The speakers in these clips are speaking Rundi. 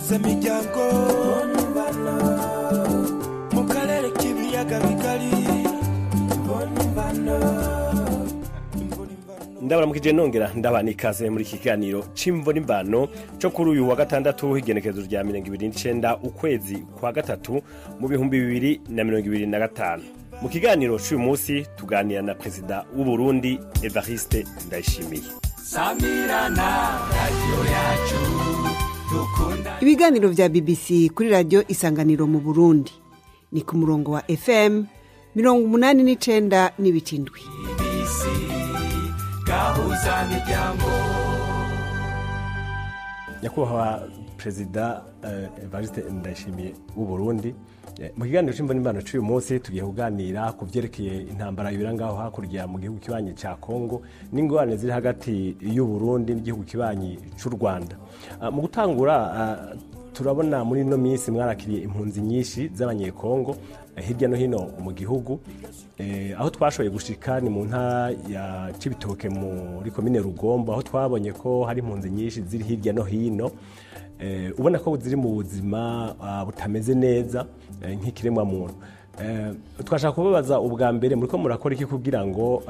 gahuza imiryango mu karere k'ibiyaga bigari. Ndabaramukije nongera ndabana ikaze muri kiganiro c'imvo n'imbano cyo kuri uyu wa gatandatu igenekezo rya 29 ukwezi kwa gatatu mu bihumbi 2025. Mu kiganiro cy'uyu munsi tuganira na Perezida w'u Burundi Evariste Ndayishimiye. Samirana radio yacu dukunda. Ibiganiro vya BBC kuri radio Isanganiro mu Burundi ni ku murongo wa FM 89 n'ibitindwi. Gahuza miryango. Nyakubahwa Perezida Evariste Ndayishimiye w'u Burundi, mu kiganiro c'imvo n'imbano cy'uyu munsi tugiye kuganira ku vyerekeye intambara ibirangaho hakurya mu gihugu kibanyi ca Kongo n'ingorane ziri hagati y'u Burundi n'igihugu kibanyi c'u Rwanda. Mu gutangura turabona muri no minsi mwarakiriye impunzi nyinshi z'abanyekongo hirya no hino mu gihugu, aho twashoboye gushika ni mu ntara ya Cibitoke muri komine Rugombo, aho twabonye ko hari impunzi nyinshi ziri hirya no hino, ubona ko ziri mu buzima butameze neza nk'ikiremwa muntu. Twashaka kubabaza ubwa mbere muri ko murakora iki kugira ngo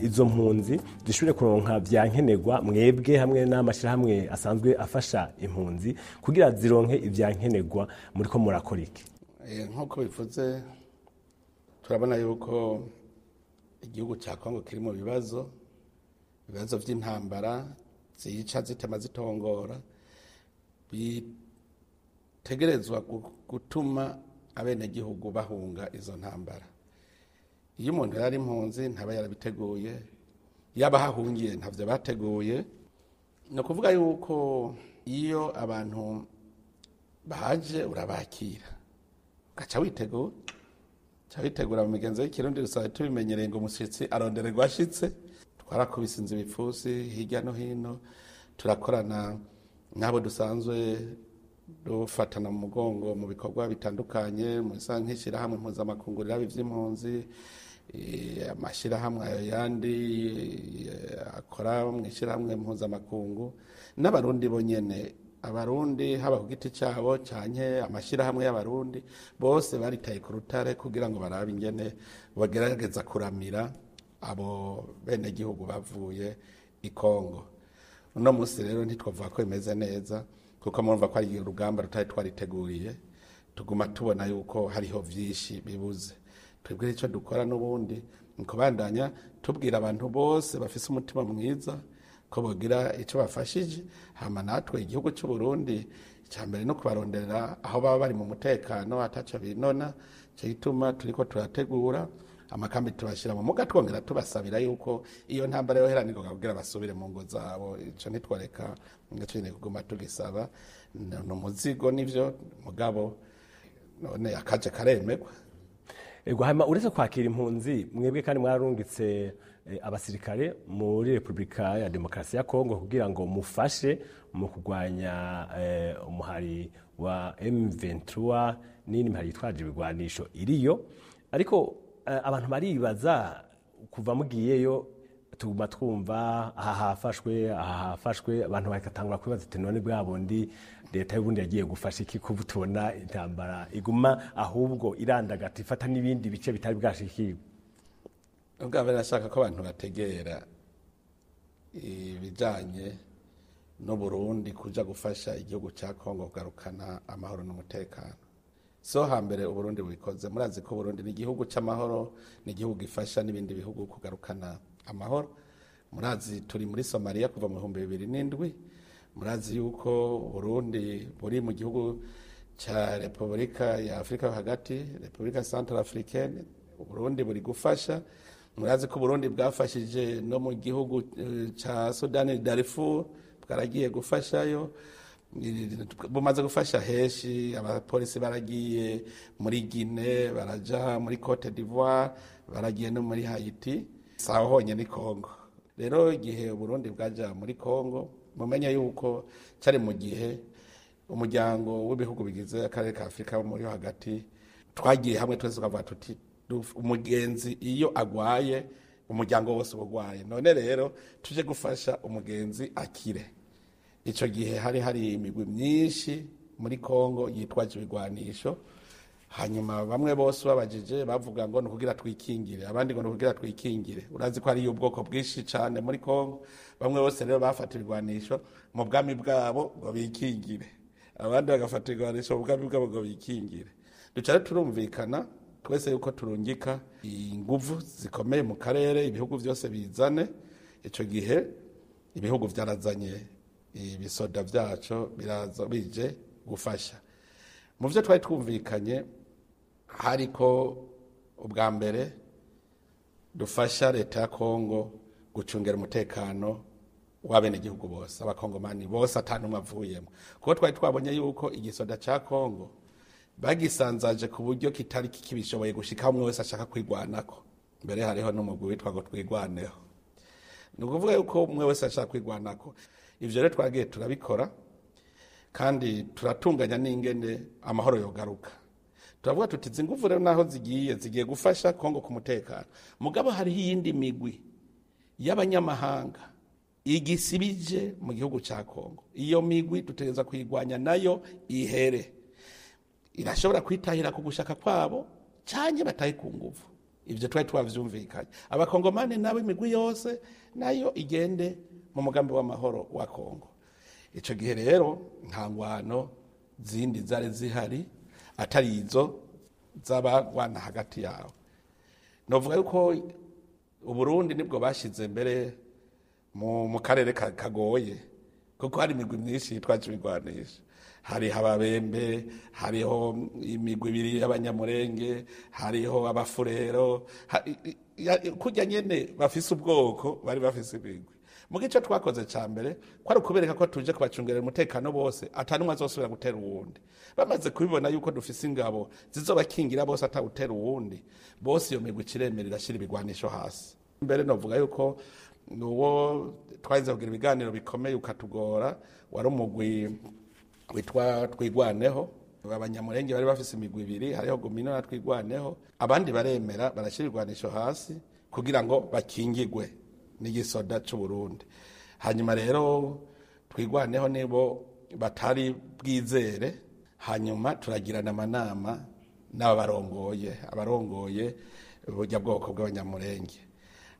izo mpunzi zishobore kuronka vyankenerwa mwebwe hamwe n'amashirahamwe asanzwe afasha impunzi kugira zironke ivyankenerwa muri ko murakora iki? Nkuko bivuze turabona yuko igihugu cya Kongo kiri mu ibibazo vy'intambara zica zitema zitongora bitegerezwa gutuma abenegihugu bahunga izo ntambara. Iyo umuntu yari impunzi ntaba yarabiteguye, yaba hahungiye ntavyo bateguye. No kuvuga yuko iyo abantu baje urabakira gaca witegura mu migenzo y'ikirundi rusabe tubimenyereye ngo umushitsi arondererwa ashitse. Twarakubise inzu bipfusi hirya no hino, turakorana nabo dusanzwe dufatana mu mugongo mu bikorwa bitandukanye, mu nk'ishira hamwe mpuzamakungu rirabi vy'impunzi, amashirahamwe yandi akora mu ishirahamwe mpuzamakungu, n'abarundi bonyene. Abarundi haba ku giti cyabo canke amashirahamwe y'abarundi bose baritaye ku rutare kugira ngo barabe ingene bagerageza kuramira abo bene gihugu bavuye i Kongo. Uno munsi rero ntitwavuga ko imeze neza kuko murumva ko ari urugamba rutari twariteguriye. Tuguma tubona yuko hariho vyinshi bibuze. Twebwe ico dukora n'ubundi nikubandanya tubwira abantu bose bafise umutima mwiza ko bogira ico bafashije, hama natwe igihugu cy'u Burundi cyambere no kubaronderera aho baba bari mu mutekano ataca binona. Cyo gituma turiko turategura amakambi tubashira mu muga, twongera tubasabira yuko iyo ntambara yo heranirwa kugira basubire mu ngo zabo. Ico ntitwareka ngacine kuguma tugisaba, no muzigo nivyo mugabo none akaje karemegwa. Ego hama uretse kwakira impunzi mwebwe kandi mwararungitse abasirikare muri Republika ya Demokarasi ya Kongo kugira ngo mufashe mu kugwanya umuhari wa M23 nini mpari twaje bigwanisho iriyo. Ariko abantu baribaza kuva mugiyeyo tuguma twumva aha hafashwe abantu bakatangura kwibaza ati none bwabundi leta y'ubundi yagiye gufasha iki kuva tubona intambara iguma ahubwo irandagata ifata n'ibindi bice bitari bwashikiwe. Ubwo barashaka ko abantu bategera ibijanye no Burundi kuja gufasha igihugu cya Kongo kugarukana amahoro n'umutekano. So hambere Uburundi bwikoze, murazi ko Burundi ni igihugu c'amahoro, ni igihugu gifasha n'ibindi bihugu kugarukana amahoro. Murazi turi muri Somalia kuva mu 2007. Murazi yuko Burundi buri mu gihugu cha Republika ya Afrika hagati, Republika Central Africaine, Burundi buri gufasha. Murazi ko Burundi bwafashije no mu gihugu cha Sudan Darfur, bwaragiye gufashayo. Bumaze gufasha heshi, abapolisi baragiye muri Guinea, baraja muri Cote d'Ivoire, baragiye no muri Haiti, saho honye ni Kongo. Rero igihe Burundi bwaja muri Kongo, mumenya yuko cyari mu gihe umuryango w'ibihugu bigize akarere ka Afrika muri hagati twagiye hamwe twese tukavuga tuti umugenzi iyo agwaye umuryango wose ubugwaye. None rero tuje gufasha umugenzi akire. Ico gihe hari imigwi myinshi muri Kongo yitwaje ibigwanisho, hanyuma bamwe bose babajije bavuga ngo nukugira twikingire, abandi ngo nukugira twikingire. Urazi ko ari ubwoko bwinshi cyane muri Kongo, bamwe bose rero bafata ibigwanisho mu bwami bwabo ngo bikingire, abandi bagafata ibigwanisho mu bwami bwabo ngo bikingire. Ducara turumvikana twese yuko turungika inguvu zikomeye mu karere, ibihugu byose bizane. Ico gihe ibihugu vyarazanye ibisoda vyaco biraza bije gufasha. Mu byo twari twumvikanye hariko ubwa mbere dufasha leta ya Kongo gucungera umutekano w'abene gihugu bose, abakongomani bose atanumwe avuyemo, kuko twari twabonye yuko igisoda ca Kongo bagisanzaje ku buryo kitari kibishoboye gushika umwe wese ashaka kwigwanako. Mbere hariho n'umugwi witwa ngo twigwaneho, ni ukuvuga yuko umwe wese ashaka kwigwanako. Ivyo rero twagiye turabikora kandi turatunganya n'ingene amahoro yogaruka. Turavuga tuti izi nguvu rero naho zigiye gufasha Kongo ku mutekano, mugabo hariho iyindi migwi y'abanyamahanga igisibije mu gihugu ca Kongo. Iyo migwi dutegereza kuyigwanya nayo ihere, irashobora kwitahira ku gushaka kwabo canke bataye ku nguvu. Ivyo twari twavyumvikanye, abakongomani nabo imigwi yose nayo igende mu mugambi w'amahoro wa Kongo. Ico gihe rero nta ngwano zindi zari zihari atari izo z'abagwana hagati yabo. Novuga yuko Uburundi nibwo bashize mbere mu karere kagoye, kuko hari imigwi myinshi yitwaje ibigwanisho. Hari Ababembe, hariho imigwi ibiri y'Abanyamurenge, hariho Abafurero, kurya nyene bafise ubwoko bari bafise imigwi. Mu gice twakoze ca mbere kwari kubereka ko tuje kubacungerera umutekano bose, atanumwe azosubira gutera uwundi. Bamaze kubibona yuko dufise ingabo zizobakingira bose atawutera uwundi, bose iyo migwi ciremerera shira ibigwanisho hasi. Mbere novuga yuko nuwo twahize kugira ibiganiro bikomeye ukatugora, wari umugwi witwa Twigwaneho. Abanyamurenge bari bafise imigwi ibiri, hariho Gumino na Twigwaneho, abandi baremera barashira ibigwanisho hasi kugira ngo bakingigwe n'igisoda c'u Burundi. Hanyuma rero Twigwaneho nibo batari bwizere, hanyuma turagirana amanama n'abarongoye burya bwoko bw'Abanyamurenge.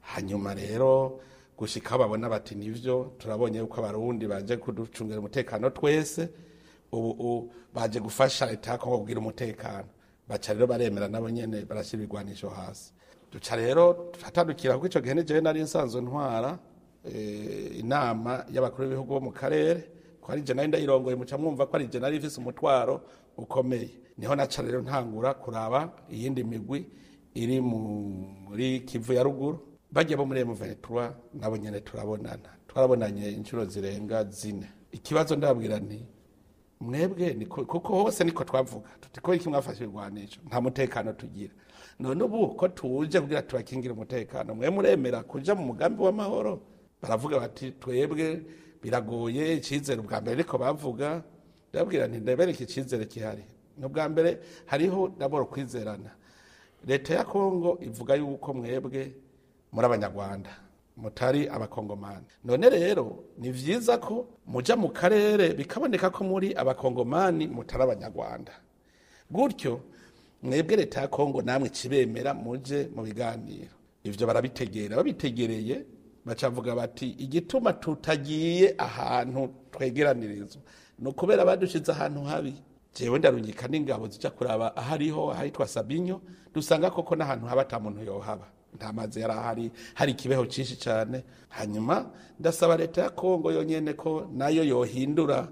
Hanyuma rero gushika babona bati nivyo turabonye yuko abarundi baje kuducungera umutekano twese, ubu baje gufasha leta ko kugira umutekano. Baca rero baremera nabo nyene barashira ibigwanisho hasi. Duca rero turatandukira kuko ico gihe nije nari nsanzwe ntwara inama y'abakuru b'ibihugu bo mu karere, ko ari je nari ndayirongoye, muca mwumva ko ari je nari ifise umutwaro ukomeye. Niho naca rero ntangura kuraba iyindi migwi iri muri Kivu ya ruguru, bajya bo muri M23 nabo nyene twarabonanye inshuro zirenga 4. Ikibazo ndabwira nti mwebwe kuko hose niko twavuga tuti ko iki mwafashe irwanisho nta mutekano tugira, none ubu ko tuje kugira tubakingira umutekano mwe muremera kuja mu mugambi w'amahoro? Baravuga bati twebwe biragoye, icizere ubwa mbere ariko bavuga. Ndabwira nti ndabereka icizere kihari. N'ubwa mbere hariho daboro kwizerana. Leta ya Kongo ivuga yuko mwebwe muri Abanyarwanda mutari abakongomani, none rero ni vyiza ko muja mu karere bikaboneka ko muri abakongomani mutari Abanyarwanda. Gutyo mwebwe leta ya Kongo namwe cibemera muje mu biganiro. Ivyo barabitegera, babitegereye bacavuga bati igituma tutagiye ahantu twegeranirizwa no kubera badushize ahantu habi. Jewe ndarungika n'ingabo zija kuraba ahariho ahitwa Sabinyo, dusanga koko n'ahantu haba ata muntu yohaba, nta mazi yarahari, hari kibeho cinshi cyane. Hanyuma ndasaba leta ya Kongo yonyene ko nayo yohindura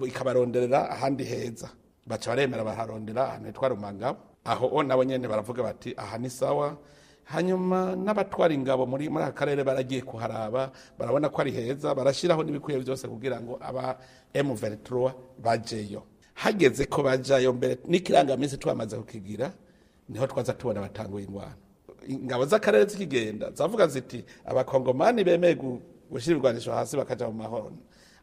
ikabaronderera ahandi heza. Baca baremera baharondera ahantu hitwa Rumangabo, aho nabo nyene baravuga bati aha ni sawa. Hanyuma n'abatwara ingabo muri akarere baragiye kuharaba, barabona ko ari heza, barashiraho n'ibikuye byose kugira ngo aba M23 bajeyo. Hageze ko bajayo mbere n'ikirangamisi twamaze kukigira, niho twaza tubona batanguye ingwano. Ingabo z'akarere zikigenda zavuga ziti abakongomani bemeye gushira ibigwanisho hasi bakaja mu mahoro,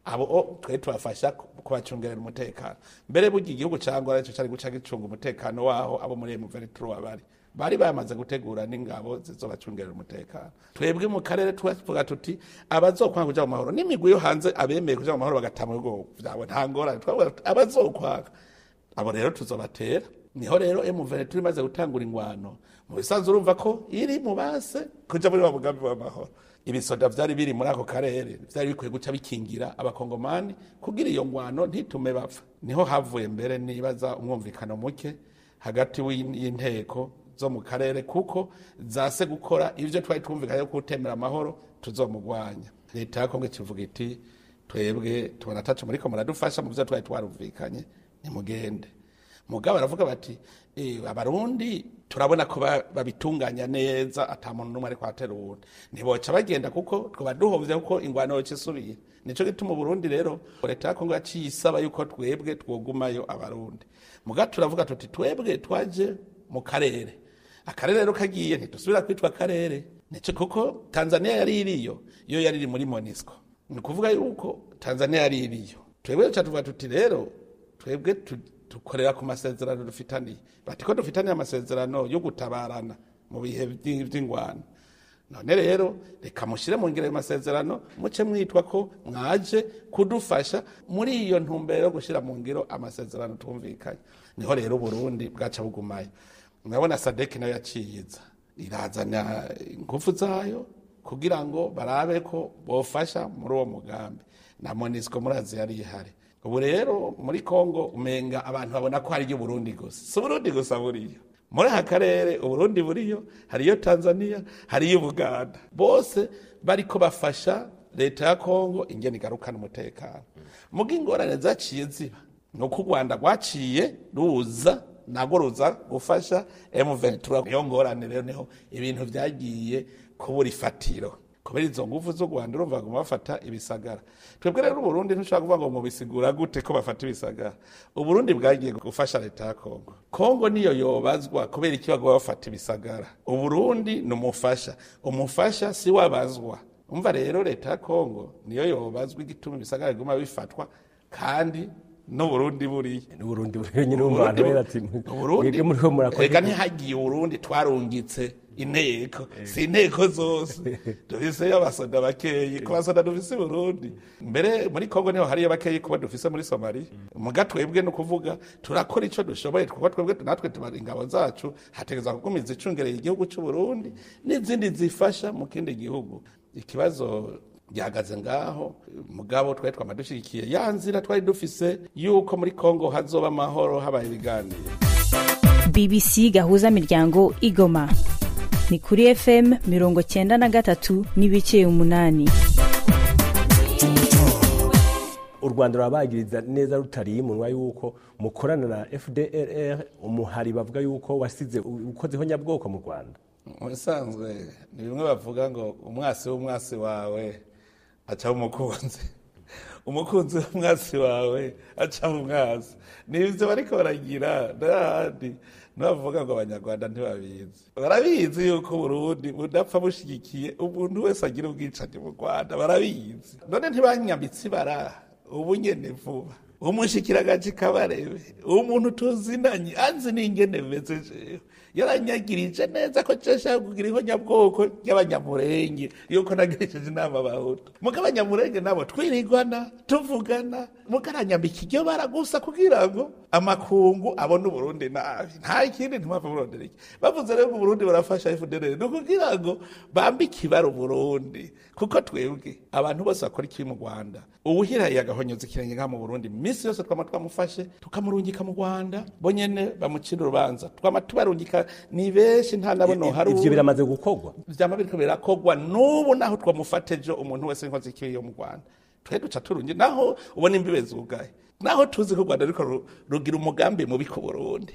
abo twe tubafasha kubacungerera umutekano. Mbere burya igihugu cyangwa aricyo cyari guca gicunga umutekano waho abo muri M23 bari bari bamaze gutegura n'ingabo zizobacungerera umutekano. Twebwe mu karere twavuga tuti abazokwanga kuja mu mahoro n'imigwi yo hanze abemeye kuja mu mahoro bagatama ubwo vyabo nta ngorane, twavuga abazokwanga abo rero tuzobatera. Niho rero M23 imaze gutangura ingwano, mu bisanzwe urumva ko iri mu base kuja muri wa mugambi w'amahoro. Ibisoda vyari biri muri ako karere vyari bikwiye guca bikingira abakongomani kugira iyo ngwano ntitume bapfa. Niho havuye mbere nibaza umwumvikano muke hagati y'inteko zo mu karere, kuko zase gukora ivyo twari twumvikanye ko gutemera amahoro tuzomugwanya. Leta ya Kongo kivuga iti twebwe tubona tacu muri ko muradufasha mu byo twari twarumvikanye nimugende. Mugabo baravuga bati abarundi turabona ko babitunganya neza atamuntu numwe ari kwatera uwundi, ntiboca bagenda kuko twa duhovye kuko ingwano yo cisubira. Nico gituma Burundi rero leta ya Kongo yaciye isaba yuko twebwe twogumayo abarundi. Mugabo turavuga tuti twebwe twaje mu karere, akarere rero kagiye ntidusubira kwitwa akarere. Nico kuko Tanzania yari iriyo, yo yari iri muri MONUSCO. Ni kuvuga yuko Tanzania yari iriyo, twebwe tuvuga tuti rero twebwe tukorera ku masezerano dufitaniye. Bati ko dufitaniye amasezerano yo gutabarana mu bihe by'ingwano, none rero reka mushire mu ngiro y'amasezerano muce mwitwa ko mwaje kudufasha muri iyo ntumbero yo gushira mu ngiro amasezerano tumvikanye. Niho rero Burundi bwaca bugumayo. Mwabona SADC nayo yaciyiza irazana ingufu zayo kugira ngo barabe ko bofasha muri uwo mugambi, na MONUSCO murazi yari ihari. Ubu rero muri Kongo umenga abantu babona ko hari Burundi gusa. Si Burundi gusa buriyo. Muri akarere Uburundi buriyo, hariyo Tanzania, hariyo Uganda. Bose bariko bafasha leta ya Kongo ingene igarukana umutekano. Muga ingorane zaciye ziba nuko Rwanda rwaciye ruza nagoruza gufasha M23. Iyo ngorane rero niho ibintu vyagiye kubura ifatiro. Kubera izo nguvu zo Rwanda urumva ngo bafata ibisagara. Twebwe rero Burundi ntushaka kuvuga ngo mu bisigura gute ko bafata ibisagara. Uburundi bwagiye gufasha leta ya Kongo. Kongo niyo yobazwa kubera iki bago bafata ibisagara. Uburundi numufasha. Umufasha si wabazwa. Umva rero leta ya Kongo niyo yobazwa igituma ibisagara guma bifatwa kandi no Burundi buri. Burundi buri nyine umwana we ati Burundi muri ho murakora. Ega ntihagiye Burundi twarungitse inteko, si inteko zose. Dufise y'abasoda bakeyi, ku basoda dufise Burundi. Mbere muri Kongo niho hari abakeyi kuba dufise muri Somalia. Muga twebwe no kuvuga turakora ico dushoboye, kuko twebwe natwe tubari ingabo zacu hategeza kugumiza icungereye igihugu cy'u Burundi n'izindi zifasha mu kindi gihugu. Ikibazo gihagaze ngaho, mugabo twari twamadushikiye ya nzira twari dufise yuko muri Kongo hazoba amahoro habaye ibiganiro. BBC gahuza miryango Igoma ni kuri FM 93 n'ibice 8. U Rwanda rurabagiriza neza rutari munwa yuko mukorana na FDLR, umuhari bavuga yuko wasize ukozeho nyabwoko mu Rwanda. Musanzwe ni bimwe bavuga ngo umwasi wawe acha umukunzi, umukunzi w'umwasi wawe acha umwasi. Nivyo bariko baragira ndandi navuga ngo abanyarwanda ntibabizi. Barabizi yuko Burundi budapfa bushigikiye umuntu wese agira ubwicanye mu Rwanda, barabizi. None ntibanyambitsi bara ubu nyene vuba umushikiragaji Kabarebe umuntu tuzinanye anzi n'ingene bimeze jewe yaranyagirije neza ko cyashaka kugira ihonyabwoko y'abanyamurenge yuko nagirisheje inama Abahutu. Muga abanyamurenge nabo twirigwana tuvugana mugaranyambika iryo baragusa kugira ngo amakungu abone Uburundi nabi, nta ikindi ntimwapfa Burundi iki. Bavuze rero Burundi barafasha FDLR no kugira ngo bambike ibara Burundi, kuko twebwe abantu bose bakora iki mu Rwanda ubuhiraye agahonyoza ikirenge nka mu Burundi misi yose twamufashe tukamurungika mu Rwanda bonyene bamucira urubanza twamatubarungika ni benshi nta nabo hari. Ivyo biramaze gukogwa, vyama biriko birakogwa n'ubu naho twamufateje umuntu wese inkozi ikiyo mu Rwanda twe duca turungi naho ubona imbibe zugaye, naho tuzi ko Rwanda ariko rugira umugambi mubi ku Burundi.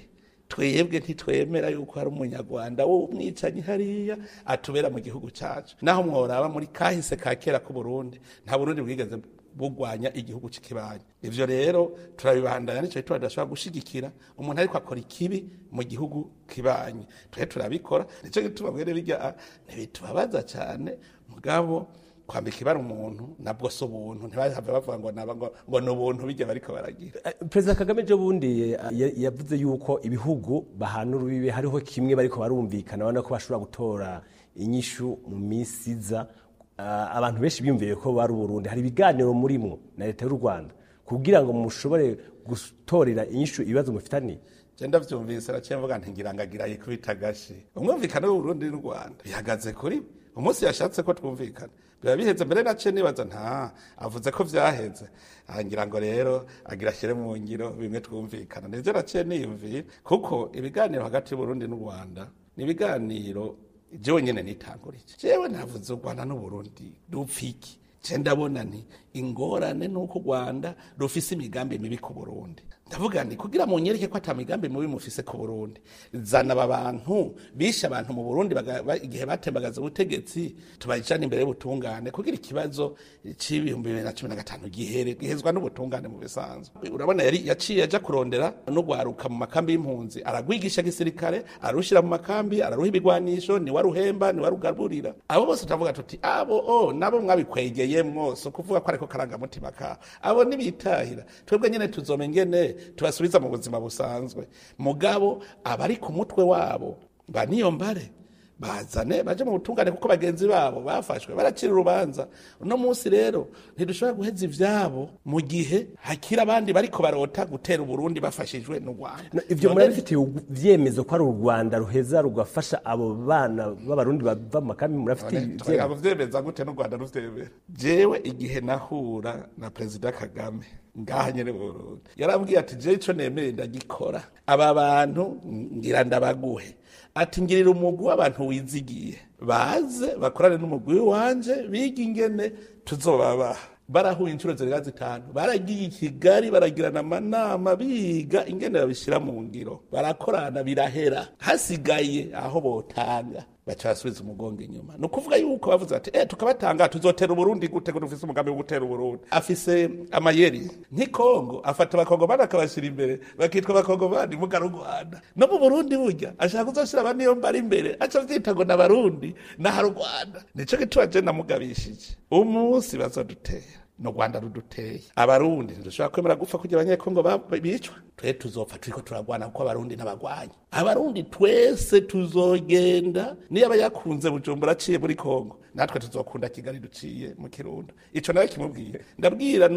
Twebwe ntitwemera yuko hari umunyarwanda wo umwicanyi hariya atubera mu gihugu cyacu. Naho mworaba muri kahise ka kera ku Burundi nta Burundi bwigeze bugwanya igihugu cy'ikibanye. Ivyo rero turabibandanya nico tudashobora gushigikira umuntu ariko akora ikibi mu gihugu kibanye. Twe turabikora nico gituma mwere bijya ntibitubabaza cyane, mugabo kwambika ibara umuntu nabwo so ubuntu ntibahave bavuga ngo ni ubuntu bijya bariko baragira. Perezida Kagame jo bundi yavuze yuko ibihugu bahana urubibe hariho kimwe bariko barumvikana bana ko bashobora gutora inyishu mu misiza. Abantu benshi biyumviye ko bari Burundi hari ibiganiro murimwo na leta y'u Rwanda kugira ngo mushobore gutorera inyishu ibibazo mufitani. Jenda vyumvise aracyemvuga ntingirangagira yikubita gashi. Umwumvikano w'u Burundi n'u Rwanda bihagaze kuri umunsi yashatse ko twumvikana. Biba biheze mbere nace nibaza nta avuze ko vyaheze. Angira ngo rero agira shyire mu ngiro bimwe twumvikana. Nivyo nace niyumviye kuko ibiganiro hagati y'u Burundi n'u Rwanda ni ibiganiro jewe nyene nitangurije. Jewe navuze u Rwanda n'u Burundi dupfiki. Ndabona ni ingorane nuko Rwanda rufise imigambi mibi ku Burundi. Ndavuga nti kugira mu nyereke ko atamigambi mubi mufise ku Burundi zana abantu bisha abantu mu Burundi igihe batembagaza ubutegetsi tubajana imbere y'ubutungane kugira ikibazo c'ibihumbi 2015 gihezwa n'ubutungane mu bisanzwe. Urabona yari yaciye aja kurondera no gwaruka mu makambi y'impunzi aragwigisha gisirikare arushira mu makambi araruha ibigwanisho ni waruhemba ni warugaburira abo bose tavuga tuti abo nabo mwabikwegeyemwo so kuvuga ko ariko karanga mutima ka abo nibitahira twebwe nyene tuzomengene tubasubiza mu buzima busanzwe mugabo abari ku mutwe wabo baniyo mbare bazane baje mu butungane kuko bagenzi babo bafashwe baracira urubanza uno munsi rero ntidushobora guheza ivyabo mu gihe hakira abandi bariko barota gutera Burundi bafashijwe n'u Rwanda. Ivyo murafitiye vyemezo ko ari u Rwanda ruheza rugafasha abo bana b'abarundi bava mu makambi murafitiye abo vyemeza gute n'u Rwanda ruvyemera. Jewe igihe nahura na President Kagame ngaha nyene Burundi yarambwiye ati je ico nemeye ndagikora aba bantu ngira ndabaguhe ati ngirira umugwi w'abantu wizigiye baze bakorane n'umugwi wanje biga ingene tuzobaba barahuye inshuro zirenga 5 baragiye Kigali baragirana amanama biga ingene babishira mu ngiro barakorana birahera hasigaye aho botanga bacha basubiza umugongo inyuma no kuvuga yuko bavuze ati tukabatanga tuzotera Burundi gute ko dufise umugambi wo gutera Burundi afise amayeri nki Kongo afata abakongo bana kabashira imbere bakitwa abakongo bandi mu Rwanda no mu Burundi burya ashaka kuzoshira abandi yo mbari imbere acha vyitago na Barundi na Rwanda nico gitwaje namugabishije umunsi bazodutera no Rwanda ruduteye abarundi ndushaka kwemera gupfa kugira abanyekongo bicwa twe tuzopfa turiko turagwana kuko abarundi n'abagwanya abarundi twese tuzogenda niyo abayakunze Bujumbura aciye muri Kongo natwe tuzokunda Kigali duciye mu Kirundo ico nawe kimubwiye ndabwira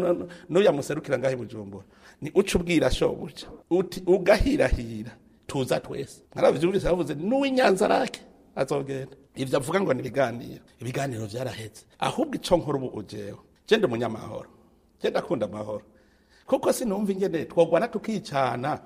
no yamuserukira ngahe Bujumbura ni uca ubwira shobuja uti ugahirahira tuza twese mwaravyumvise bavuze n'uw'Inyanza rake azogenda ivyo avuga ngo ni ibiganiro vyaraheze ahubwo ico nkuru ubu ujeho Jende munyamahoro. Jenda kunda amahoro. Kuko sinumva ingene twogwana tukicana,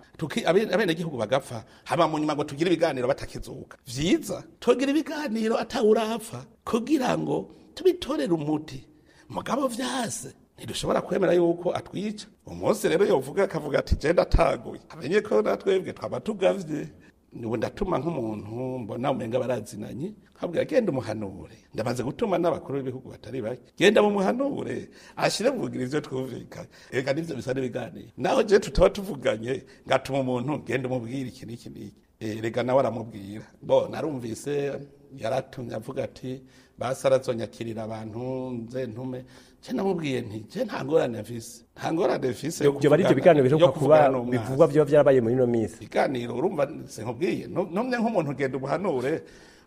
abene gihugu bagapfa, hama mu nyuma ngo tugira ibiganiro batakizuka. Vyiza, tugira ibiganiro atawurapfa kugira ngo tubitorere umuti. Mugabo vyase ntidushobora kwemera yuko atwica. Umunsi rero yovuga akavuga ati jenda taguye. Amenye ko natwebwe twaba tugavye. Niwe ndatuma nk'umuntu mbona umenga barazinanye kabwira genda umuhanure ndabanze gutuma n'abakuru b'ibihugu batari bake genda mu muhanure ashire vugira ivyo twumvikana ega nivyo bisa n'ibiganiro naho je tutaba tuvuganye ngatuma umuntu genda umubwira iki n'iki rega nawe aramubwira bo narumvise yaratumye avuga ati basarazonyakirira abantu nze ntume je namubwiye nti je ntangorane afise byo bari byo biganiro biheruka kuba bivugwa byo byarabaye muri no minsi biganiro urumva sinkubwiye nomye nk'umuntu genda umuhanure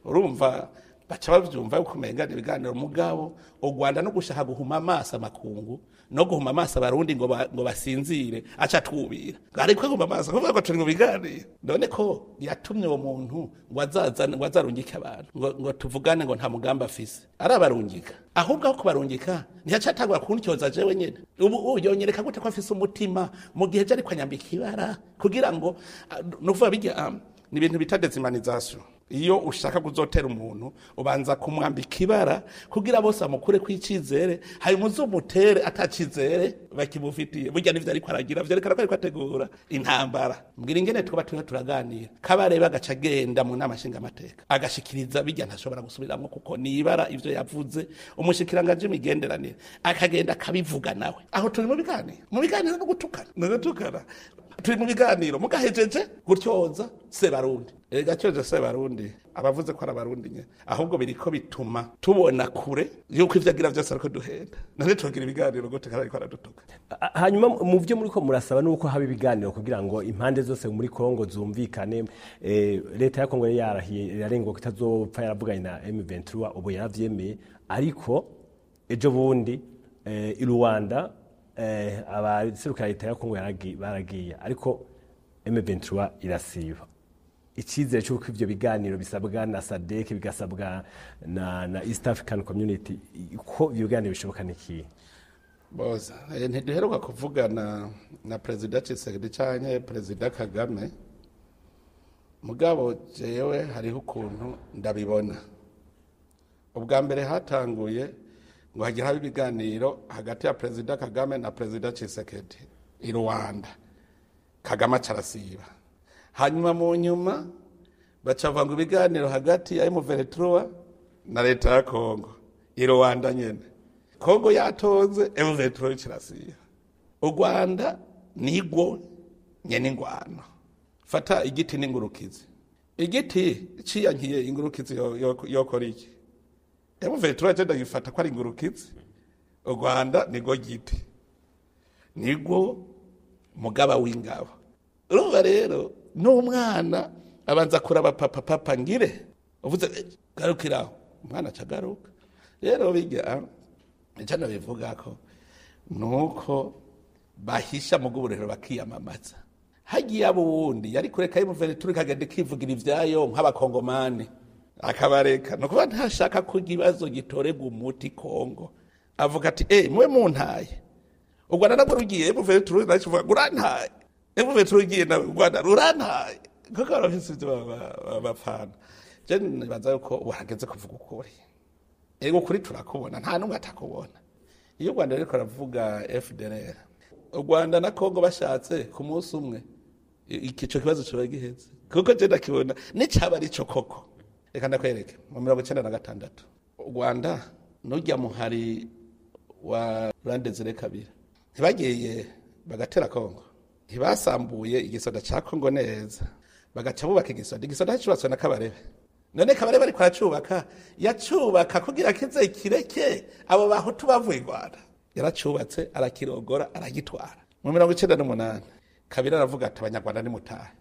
urumva baca bavyumva yuko umenga ibiganiro mugabo u Rwanda no gushaka guhuma amaso amakungu no guhuma amaso abarundi ngo basinzire aca twubira ariko guhuma amaso kuvuga ko turi mu biganiro none ko yatumye uwo muntu ngo azarungike abantu ngo tuvugane ngo nta mugamba afise arabarungika ahubwo aho kubarungika ntiyacatagwa kuntyoza jewe nyene ubu yonyereka gute ko afise umutima mu gihe je ari kwanyambika ibara kugira ngo nuvuga bijya ni ibintu bita dezimanization iyo ushaka kuzotera umuntu ubanza kumwambika ibara kugira bose amukure kwicizere hari muzumutere atacizere bakimufitiye burya nivyo ariko aragira vyerekana ko ariko ategura intambara mbwira ingene tuba turaganira kabareba agaca genda mu nama nshinga amateka agashikiriza bijya ntashobora gusubiramwo kuko ni ibara ivyo yavuze umushikiranganje imigenderanire akagenda akabivuga nawe aho turi mu biganiro no gutukana turi mu biganiro mugahejeje gutyoza Sebarundi gacyoje Sebarundi abavuze ko ari abarundi nye ahubwo biriko bituma tubona kure yuko ivyagira vyose ariko duhenda none tugira ibiganiro gute kandi ariko aradutuka. Hanyuma mu byo muri ko murasaba nuko haba ibiganiro kugira ngo impande zose muri Kongo zumvikane. Leta ya Kongo yarahiye yarengwa ko itazopfa yaravuganye na M23 ubu yaravyemeye, ariko ejo bundi i Rwanda abaserukira leta ya Kongo baragiye, ariko M23 irasiba. Icyizere cy'uko ivyo biganiro bisabwa na SADC bigasabwa na East African Community ko ibyo biganiro bishoboka niki? Boza ntiduheruka kuvugana na President Tshisekedi cyane President Kagame, mugabo jewe hariho ukuntu ndabibona. Ubwa mbere hatanguye ngo hagira ibiganiro hagati ya President Kagame na President Tshisekedi i Rwanda, Kagame carasiba. Hanyuma mu nyuma bacavanga ibiganiro hagati ya M23 na leta ya Kongo i Rwanda nyene. Kongo yatonze M23 kirasiba. U Rwanda nigwo nyene ingwano. Fata igiti n'ingurukizi. Igiti ciyankiye ingurukizi yokora iki? M23 agenda yifata ko ari ingurukizi. U Rwanda nigwo giti. Nigwo mugaba w'ingabo. Urumva rero n'umwana abanza kuraba papa ngire uvuze garukiraho umwana cagaruka. Rero bijya cyane bivuga ko nuko bahisha mu guburero bakiyamamaza. Hagiye abundi yari kureka M23 kagende kivugira ivyayo nk'abakongomani akabareka no kuba ntashaka ko ikibazo gitorega umuti Kongo. Avuga ati mwe muntaye ubwo nabwo rugiye M23 nakivuga gurantaye M23 rugiye na Rwanda rurantaye kuko barafise abafana. Je nibaza ko wahageze kuvuga ukuri. Ego kuri turakubona nta numwe atakubona. Iyo Rwanda riko ravuga FDLR u Rwanda na Kongo bashatse ku munsi umwe ikico kibazo cyo giheze kuko je ndakibona ni cyaba ari cyo koko. Reka ndakwereke mu 1996 u Rwanda nujya muhari wa Rwandezere kabira ntibagiye bagatera Kongo, ntibasambuye igisoda ca Kongo neza bagaca bubaka igisoda cyubatswe na Kabarebe. None Kabarebe ari kwacubaka yacubaka kugira kize kireke abo bahutu bavuye Rwanda, yaracubatse arakirogora aragitwara. Mu 1998 Kabira aravuga ati abanyarwanda ni mutahe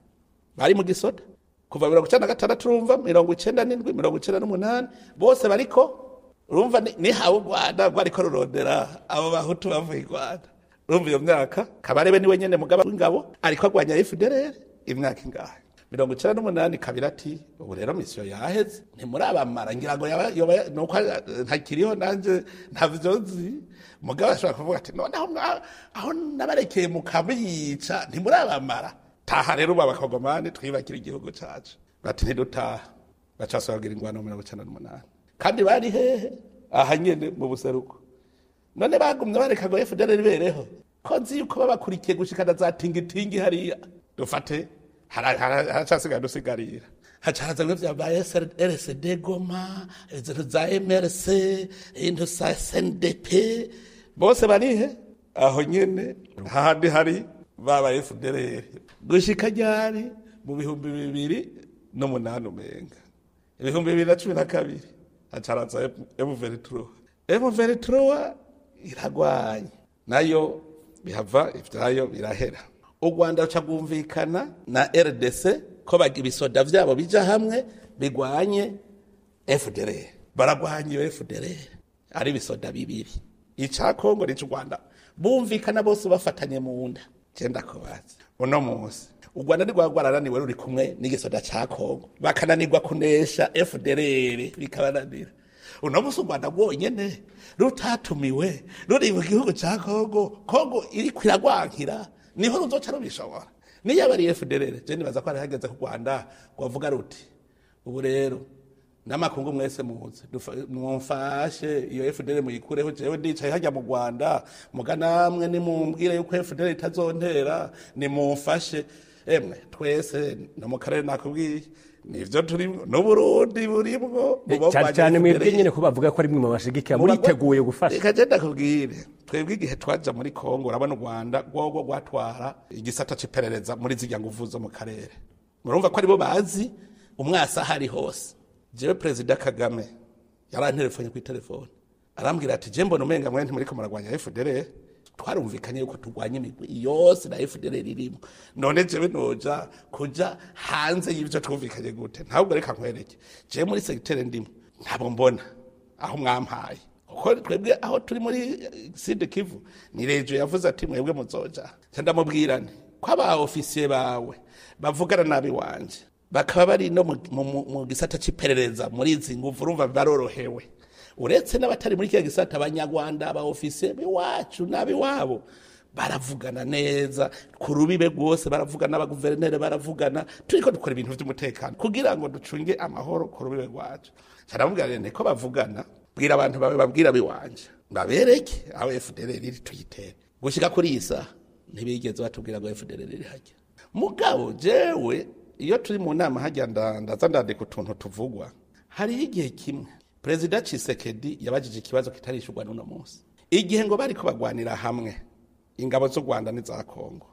bari mu gisoda kuva 1996 turumva 1997 1998 bose bariko urumva ni hawo Rwanda bariko rurondera abo bahutu bavuye Rwanda. Urumva iyo myaka Kabarebe ni wenyene mugaba w'ingabo ariko agwanya FDLR imyaka ingahe 1998 Kabira ati ubu rero mission yaheze ntimurabamara ngira ngo nuko ntakiriho nanje ntavyozi mugabo ashobora kuvuga ati none aho nabarekeye mukabica ntimurabamara taha rero babakogomane twibakira igihugu cacu bati ntidutaha bacasobagira ingwano 1998 kandi bari hehe aha nyene mu buseruko. None bagumye bareka ngo FDLR bereho ko nzi yuko babakurikiye gushikana za tingitingi hariya dufate haracasigaye dusigarira hacaza ngo vya RSD Goma za MRC into sa SNDP bose barihe aho nyene handi hari baba FDLR gushika ryari mu 2008 umenga 2012 hacaraza M23 iragwanye nayo bihava ivyayo birahera. U Rwanda rucagumvikana na RDC ko bagibisoda vyabo bija hamwe bigwanye FDLR. Baragwanye FDLR ari bisoda bibiri ica Kongo n'u Rwanda bumvikana bose bafatanye mu nda. Cyenda kubaza uno munsi u Rwanda nigwagwararaniwe ruri kumwe n'igisoda ca Kongo bakananirwa kunesha FDLR bikabananira. Uno munsi u Rwanda rwonyene rutatumiwe ruri mu gihugu ca Kongo iri kwiragwankira niho ruzoca rubishobora. Niyo bari FDLR je nibaza ko ari hageze ku Rwanda kwavuga ruti ubu rero n'amakungu mwese muze mwumfashe iyo FDLR muyikureho jewe ndicaye hajya mu Rwanda muga namwe ni mumbwire yuko FDLR itazontera ni mumfashe emwe twese no mu karere nakubwiye nivyo turimo n'Uburundi burimwo cyane mwebwe nyene ko bavuga ko ari mwe mabashigikira muriteguye gufasha. Reka je ndakubwire twebwe igihe twaja muri Kongo urabona u Rwanda rwogo rwatwara igisata c'iperereza muri zirya nguvu zo mu karere, murumva ko aribo bazi umwasa hari hose. Jewe President Kagame yarantelefone ku telefone arambwira ati je mbona umenga mwe ntimuriko muragwanya FDLR, twarumvikanye yuko turwanya imigwi yose na FDLR irimo, none jewe noja kuja hanze y'ivyo twumvikanye gute? Ntabwo reka nkwereke je muri secteur ndimo ntabwo mbona aho mwampaye, kuko twebwe aho turi muri Sud Kivu ni rejo yavuze ati mwebwe muzoja. Ndamubwirane ko aba officier bawe bavugana nabi wanje bakaba bari no mu gisata c'iperereza muri izi nguvu, urumva barorohewe. Uretse n'abatari muri kiya gisata abanyarwanda aba officier biwacu nabi wabo baravugana neza ku rubibe rwose, baravugana n'abaguverineri baravugana, turiko dukora ibintu by'umutekano kugira ngo ducunge amahoro ku rubibe rwacu. Cyaravuga rene ko bavugana, bwira abantu bawe babwira biwanje babereke aho FDLR iri tuyitere. Gushika kuri isa ntibigeze batubwira ngo FDLR iri hajya. Mugabo jewe iyo turi mu nama hajya ndaza ndandika utuntu tuvugwa. Hari igihe kimwe President Tshisekedi yabajije ikibazo kitarishurwa n'uno munsi, igihe ngo bari ko bagwanira hamwe ingabo z'u Rwanda n'iza Kongo,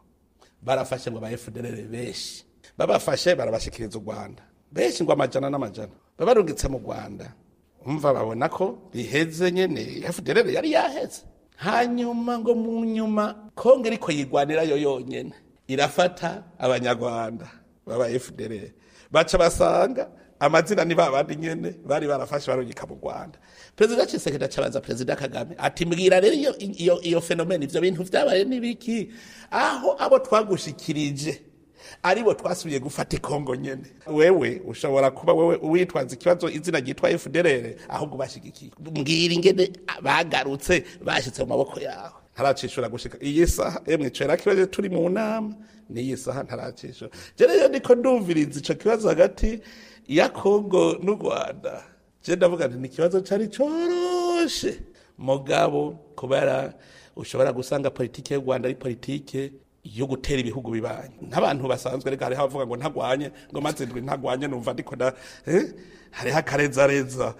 barafashe ngo ba FDLR benshi, babafashe barabashikiriza u Rwanda benshi ngo amajana n'amajana, babarungitse mu Rwanda. Umva babona ko biheze nyene FDLR yari yaheze, hanyuma ngo mu nyuma Kongo iriko yigwanira yo yonyene irafata abanyarwanda baba FDLR, baca basanga amazina ni babandi nyene bari barafashe barungika mu Rwanda. President Tshisekedi acabaza President Kagame ati mbwira rero iyo fenomene ivyo bintu vyabaye nibiki, aho abo twagushikirije aribo twasubiye gufata Kongo nyene. Wewe ushobora kuba wewe witwaza ikibazo izina gitwa FDLR ahubwo bashigikiye, mbwira ingene bagarutse bashitse mu maboko yawe. Ntaracishura gushika iyi saha emwe cera kibaje turi mu nama ni saha ntaracishura. Je rero ndiko ndumviriza ico kibazo hagati ya Kongo n'u Rwanda, je ndavuga nti ikibazo cari coroshe. Mugabo kubera ushobora gusanga politike y'u Rwanda ari politike yo gutera ibihugu bibanye, n'abantu basanzwe reka hari havuga ngo ntagwanye ngo mazindwi ntagwanye, numva ndiko da hari hakarezareza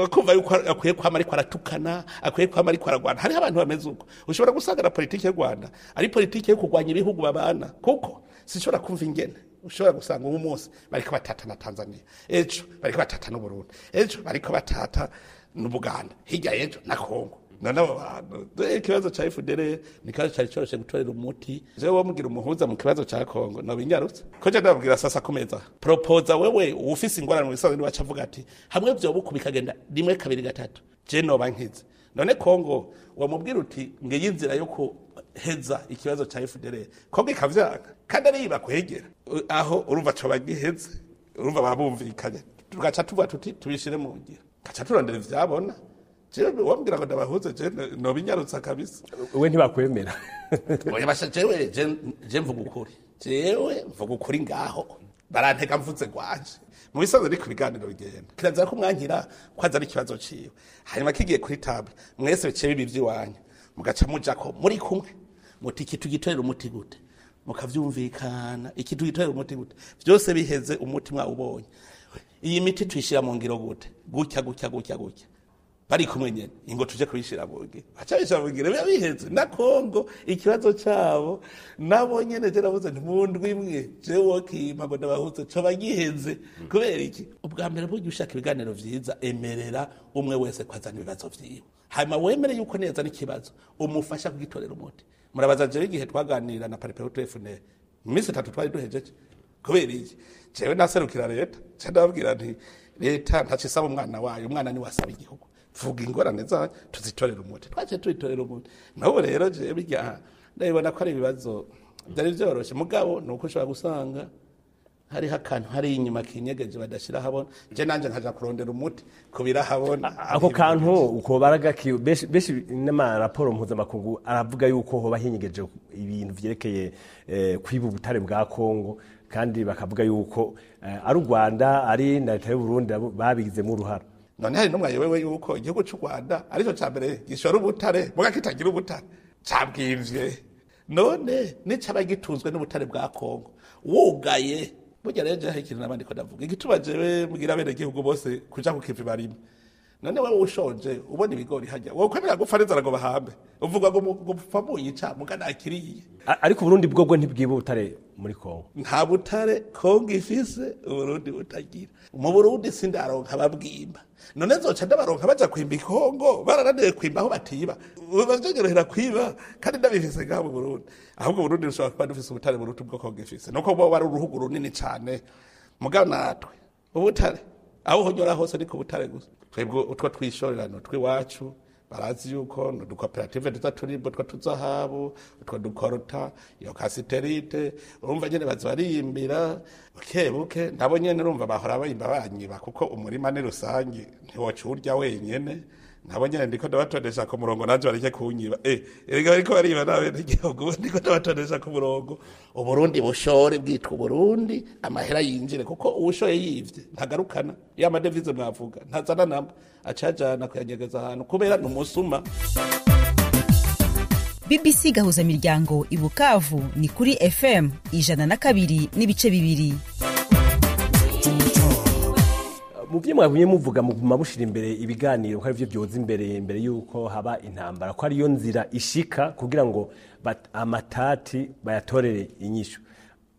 kumva yuko akwiye kwama ariko aratukana, akwiye kwama ariko aragwana. Hari abantu bameze uko, ushobora gusanga na politike y'u Rwanda ari politike yo kugwanya ibihugu babana, kuko sishobora kumva ingene ushobora gusanga uwo munsi bariko batata na Tanzania, ejo bariko batata n'u Burundi, ejo bariko batata n'u Buganda, hirya ejo na Kongo. None abo bantu ikibazo ca FDLR ni kazo cari coroshe gutorera umuti. Jewe womugira umuhuza mu kibazo ca Kongo no binyarutse ko je ndabwira sasa kumeza proposa wewe ufise ingorane mu bisazo ni waca avuga ati hamwe byo bukubikagenda rimwe kabiri gatatu je no bankize. None Kongo wamubwira uti ngiye inzira yo kuheza ikibazo ca FDLR Kongo ikavyaka kandi ari bakwegera aho urumva cyo bagiheze, urumva babumvikanye tugaca tuvuga tuti tubishire mu ngira gaca turondera ivyabona. Jewe wambwira ngo ndabahuze je no binyarutsa kabisa. We ntibakwemera. Oya basha jewe je mvuga ukuri. Jewe mvuga ukuri ngaho. Baranteka mvuze gwaje. Mu bisazo ari kubiganiro bigenda. Kirazira ko mwankira kwaza ari kibazo ciwe. Hanyuma kigiye kuri table. Mwese bice bibi vy'iwanyu. Mugaca muja ko muri kumwe. Muti ikitu gitorera umuti gute. Mukavyumvikana ikitu gitorera umuti gute. Byose biheze umutima ubonye. Iyi miti twishira mu ngiro gute. Gutya. Bari kumwe nyene ingo tuje kubishira boge acabisha bogire biheze na Kongo ikibazo cyabo nabo nyene je navuze nti mundwi imwe je wokima ngo ndabahuze cyo bagiheze kubera iki. Ubwa mbere bwo ushaka ibiganiro vyiza emerera umwe wese kwazana ibibazo vyiwe, hanyuma wemere yuko neza n'ikibazo umufasha kugitorera umuti. Murabaza je igihe twaganira na Paripehutu FNL iminsi 3 twari duhejeje kubera iki. Jewe naserukira leta je ndababwira nti leta ntacisaba umwana wayo, umwana ni wasaba igihugu, vuga ingorane za tuzitorera umuti. Twaje tuyitorera umuti. Naho rero je bijya ndabibona ko ari ibibazo byari byoroshe, mugabo nuko ushobora gusanga hari hakantu hari inyuma kinyegeje badashira habona. Je nanje nkaja kurondera umuti kubira habona. Ako kantu uko baragaki beshi n'ama raporo mpuzamakungu aravuga yuko hoba hinyegeje ibintu vyerekeye kwiba ubutare bwa Kongo, kandi bakavuga yuko ari u Rwanda ari na leta y'u Burundi babigize mu ruhara. None hari numwe yewe yuko igihugu cy'u Rwanda arico ca mbere gishora ubutare muga kitagira ubutare cabwivye none nicaba gitunzwe n'ubutare bwa Kongo wugaye burya rero jahe ikintu nabandi ko ndavuga igituma jewe mugira bene gihugu bose kuja kukivi barimo none wewe ushonje ubona ibigori hajya wowe kwemera gupfa neza ngo bahambe uvuga ngo gupfa muyica mugana akiriye ariko Burundi bwobwo ntibwiba ubutare muri Kongo nta butare Kongo ifise Burundi butagira mu Burundi sindaronka babwimba none zoca ndabaronka baja kwimba Kongo barananiwe kwimba aho batiba bazogerera kwiba kandi ndabifise ngaho mu Burundi ahubwo Burundi rushobora kuba dufise ubutare mu rutu bwo Kongo ifise nuko bo bari uruhugu runini cyane mugabo natwe ubutare aho honyora hose ni ku butare gusa twebwe utwo twishorerano twiwacu barazi yuko no dukoperative tuzaturibwo two tuzahabu utwo dukorota iyo kasiterite urumva nyene bazariyimbira bukebuke ndabo nyene urumva bahora bayimba banyiba kuko umurima ni rusangi ntiwoca urya wenyene nabo nyene ndiko ndabatondesha ku murongo nanje bareke kunyiba erega ariko bariba nabe n'igihugu ndiko ndabatondesha ku murongo Uburundi bushore bwitwa Burundi amahera yinjire kuko ubushoye yivye ntagarukana ya madevize mwavuga ntazana namba acajana kuyanyegeza ahantu kubera numusuma. BBC gahuza miryango ibukavu ni kuri FM 102.2. Muvye mwabunye muvuga mu mabushira imbere ibiganiro ko arivyo byoza imbere yuko haba intambara ko ariyo nzira ishika kugira ngo amatati bayatorere inyishu.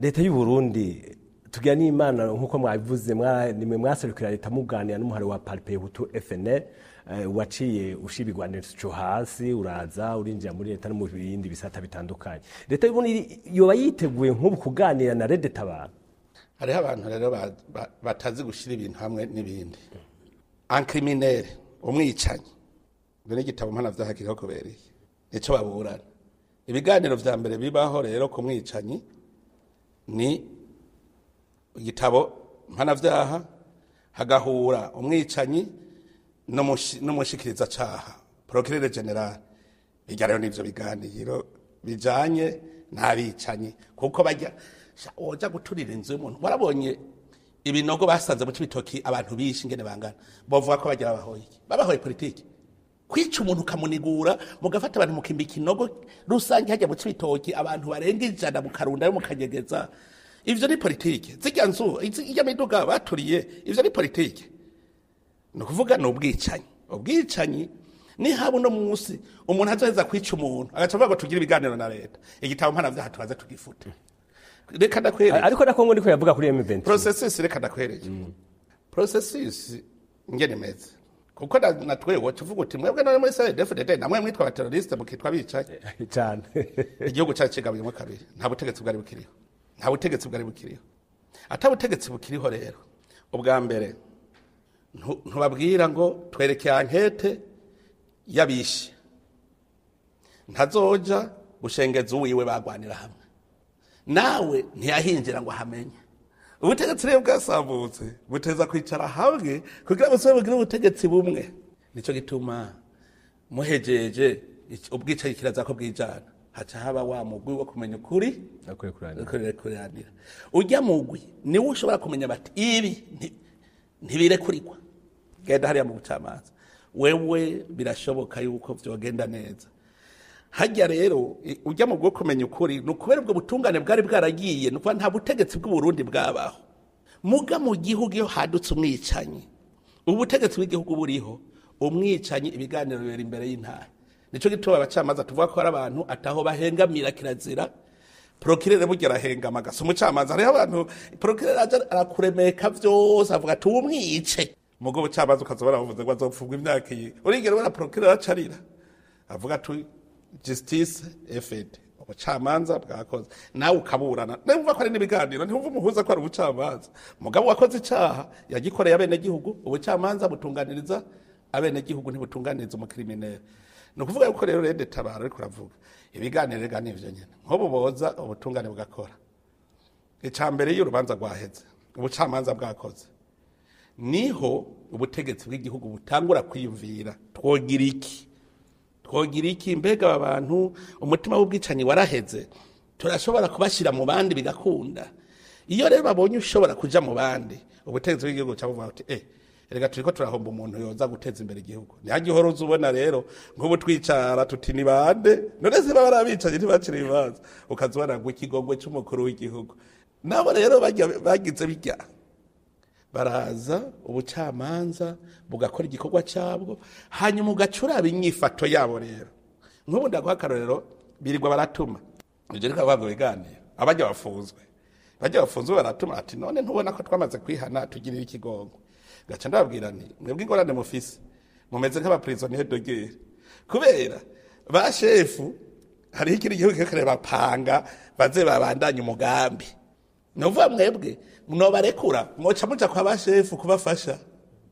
Leta y'u Burundi tugira n'Imana nkuko mwabivuze nimwe mwaserukira leta muganira n'umuhari wa Parpe Hutu FNL waciye ushibigwanira cyo hasi uraza urinjira muri leta no mu bindi bisata bitandukanye. Leta y'u Burundi yoba yiteguye nk'ubu kuganira na Red Tabara. Hariho abantu rero batazi gushira ibintu hamwe n'ibindi. Un criminel umwicanyi ngo n'igitabo mpana vyahakiriho kubereye nico baburana. Ibiganiro vya mbere bibaho rero ku mwicanyi ni igitabo mpana vyaha hagahura umwicanyi n'umushikiriza caha procureur general bijya rero nivyo biganiro bijanye n'abicanyi kuko bajya oja guturira inzu y'umuntu warabonye ibinogo basanze mu cibitoki abantu bishi ngene bangana bovuga ko bagira babahoye politiki kwica umuntu kamunigura mugafata abantu mukimba ikinogo rusange hajya mu cibitoki abantu barenga ijana mu karunda yo mukanyegeza ivyo ni politiki zijya nzu ijya miduga baturiye ivyo ni politiki no kuvuga no ubwicanyi ni habo no munsi umuntu azoheza kwica umuntu agacavuga ngo tugira ibiganiro na leta igitabo mpana vyaha tubaze tugifute reka ndakwereke ariko nakongo ndiko yavuga kuri M23 processus reka ndakwereke processus ngene meze kuko natwewe tuvuga uti mwebwe none muri CDFDD namwe mwitwa abateroriste mukitwa bicaye cyane igihugu cyacu kigabuyemo kabiri nta butegetsi bwari bukiriho atabutegetsi bukiriho rero ubwa mbere ntubabwira ngo twereke ankete yabishe ntazoja gushengeza uwiwe bagwanira hamwe nawe ntiyahinjira ngo hamenye ubutegetsi rero bwasambutse buteza kwicara hamwe kugira ngo bugire ubutegetsi bumwe nico gituma muhejeje ubwicaye kiraza ko bwijana haca haba wa mugwi wo kumenya ukuri kuranira ujya mugwi niwe ushobora kumenya bati ibi ntibirekurikwa genda hariya mu bucamanza wewe birashoboka yuko vyogenda neza hajya rero ujya mu bwo kumenya ukuri nukubera ubwo butungane bwari bwaragiye nuko nta butegetsi bw'u Burundi bwabaho muga mu gihugu yo hadutse umwicanyi ubutegetsi bw'igihugu buriho umwicanyi ibiganiro bibera imbere y'intara nico gituma abacamanza tuvuga ko ari abantu ataho bahengamira kirazira procureur bugera hengama gasa umucamanza ari abantu procureur arakuremeka vyose avuga ati umwice mugo bucamanza ukazobara bavuze ngo azopfugwa imyaka iyi urigera bara procureur acarira avuga ati justice effect ubucamanza bwakoze nawe ukaburana numva ko ari nibiganiro ntumva umuhuza ko ari ubucamanza mugabo wakoze icaha yagikoreye abene gihugu ubucamanza butunganiriza abene gihugu ntibutunganiriza umukriminere no kuvuga yuko rero Red Tabara ariko uravuga ibiganiro rega nivyo nyene nko boza ubutungane bugakora icambere y'urubanza rwaheze ubucamanza bwakoze niho ubutegetsi bw'igihugu butangura kwiyumvira twogira iki mbega abantu umutima w'ubwicanyi waraheze turashobora kubashira mu bandi bigakunda iyo rero babonye ushobora kuja mu bandi ubutegetsi bw'igihugu cyavuga ati erega turiko turahomba umuntu yoza guteza imbere igihugu ntihagihora uza ubona rero nk'ubu twicara tuti ni bande none se baba barabicaye ntibacira ibibanza ukazubona ngo ikigongwe c'umukuru w'igihugu nabo rero bagize bijya baraza ubucamanza bugakora igikorwa cyabwo hanyuma ugacuraba inyifato yabo rero nk'ubu ndaguha akarorero birirwa baratuma ibyo reka bavuga biganiro abajya bafunzwe baratuma ati none ntubona ko twamaze kwihana tugirira ikigongo gaca ndababwira nti mwebwe ingorane mufise mumeze nk'abaprisonnier de guerre kubera ba shefu hariho ikindi gihugu kikare bapanga baze babandanye umugambi novuga mwebwe mwobarekura mwoca muja kwa ba shefu kubafasha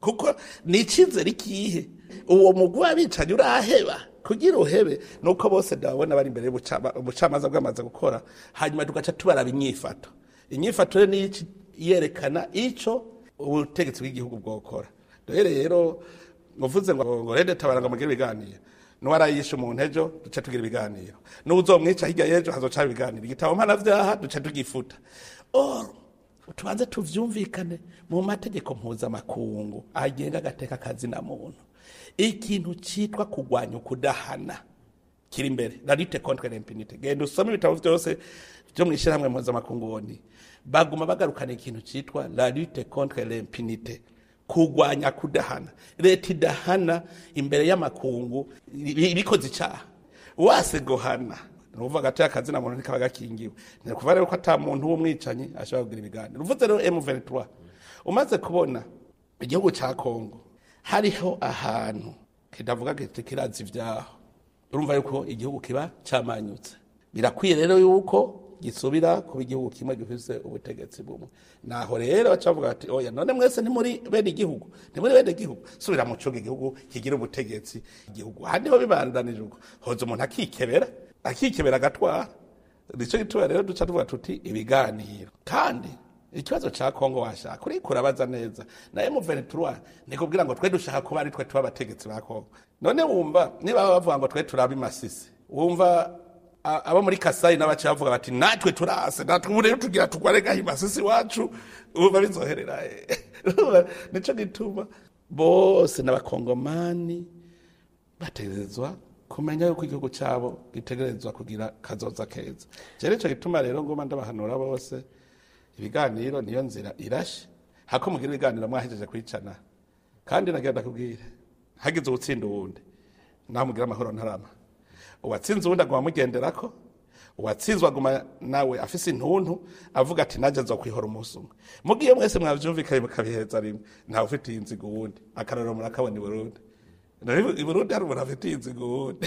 kuko ni icizere ikihe uwo mugwi w'abicanyi uraheba kugira uhebe nuko bose ndabona bari imbere y'ubucamanza bwamaze gukora hanyuma tugaca tubaraba inyifato ni yerekana ico ubutegetsi bw'igihugu bwokora rero muvuze ngo rede tabaranga mugire ibiganiro nuwarayisha umuntu ejo duca tugira ibiganiro n'uzomwica hirya y'ejo hazoca ibiganiro igitabo mpanavyaha duca tugifuta tubanze tuvyumvikane mu mategeko mpuzamakungu agenga agateka kazi na muntu ikintu citwa kugwanya ukudahana kiri imbere la lutte contre l'impunité genda usome ibitabo vyose byo mwishirahamwe mpuzamakungu woni baguma bagarukana ikintu citwa la lutte contre l'impunité kugwanya kudahana leta idahana imbere y'amakungu bikoze icaha wase gohana nuvuga ati akazi na muntu nikaba gakingiwe ni kuva rero ko ata muntu w'umwicanyi ashobora kugira ibiganiro uvuze rero M23 umaze kubona igihugu ca Kongo hariho ahantu kidavuga kirazi ivyaho urumva yuko igihugu kiba camanyutse birakwiye rero yuko gisubira kuba igihugu kimwe gifise ubutegetsi bumwe naho rero bacavuga ati oya none mwese ntimuri bene igihugu subira mu cunga igihugu kigira ubutegetsi igihugu handi ho bibandanije uko hoza umuntu akikebera agatwara nico gituma rero duca tuvuga tuti ibiganiro kandi ikibazo ca Kongo washaka uriko urabaza neza na M23 nikubwira ngo twe dushaka kuba ari twe tuba abategetsi ba Kongo none wumva niba bavuga ngo twe turabi Masisi wumva abo muri Kasai n'abaca bavuga bati natwe turase natwe ubu rero tugira tugwarega Masisi wacu uba bizoherera nico gituma bose n'abakongomani bategerezwa kumenya yuko igihugu cyabo gitegerezwa kugira kazoza keza cyane cyo gituma rero ngoma ndabahanura bose ibiganiro niyo nzira irashe hako mugira ibiganiro mwahejeje kwicana kandi nagenda kubwira hagize ubutsinda uwundi namugira amahoro ntarama uwatsinze uwundi aguma mugenderako uwatsinzwe aguma nawe afise intuntu avuga ati naje nzo kwihora umunsi umwe mugiye mwese mwavyumvikanye mukabiheza rimwe ntawe ufite inzigo uwundi akarorero murakabona i Burundi i Burundi hari umuntu afite inzigo uwundi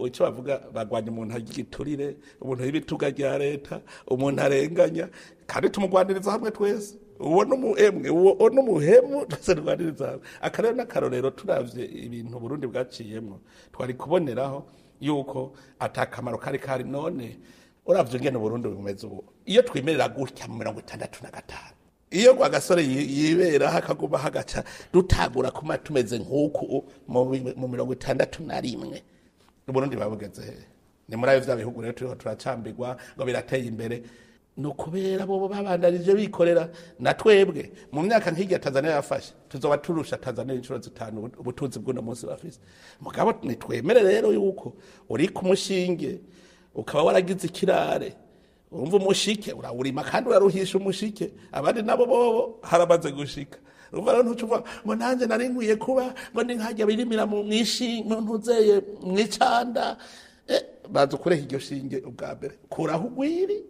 icyo bavuga bagwanya umuntu agiturire umuntu y'ibituga rya leta umuntu arenganya kandi tumugwaniriza hamwe twese uwo n'umuhemu twese rwaniriza hamwe akarero n'akarorero turavye ibintu Burundi bwaciyemwo twari kuboneraho yuko atakamaro kari none uravye ngene Burundi bumeze ubu iyo twimerera gutya mu 65 iyo kwa gasore yibera hakaguma hagaca dutagura kuma tumeze nk'uku mu 61 Burundi babugeze he ni muri ayo vyabihugu rero turiho turacambirwa ngo birateye imbere no kubera bo babandarije bikorera na twebwe mu myaka nk'igi Tanzania yafashe tuzoba turusha Tanzania inshuro 5 ubutunzi bw'uno munsi bafise mugabo nitwemere rero yuko uri ku mushinge ukaba waragize ikirare urumva umushike urawurima kandi uraruhisha umushike abandi nabo bobo harabaze gushika urumva rero ntucuva ngo nanje nari nkwiye kuba ngo ndi nkajya birimira mu mwishi ntuzeye mwicanda baza kureha iryo shinge ubwa mbere kuraho ugwiri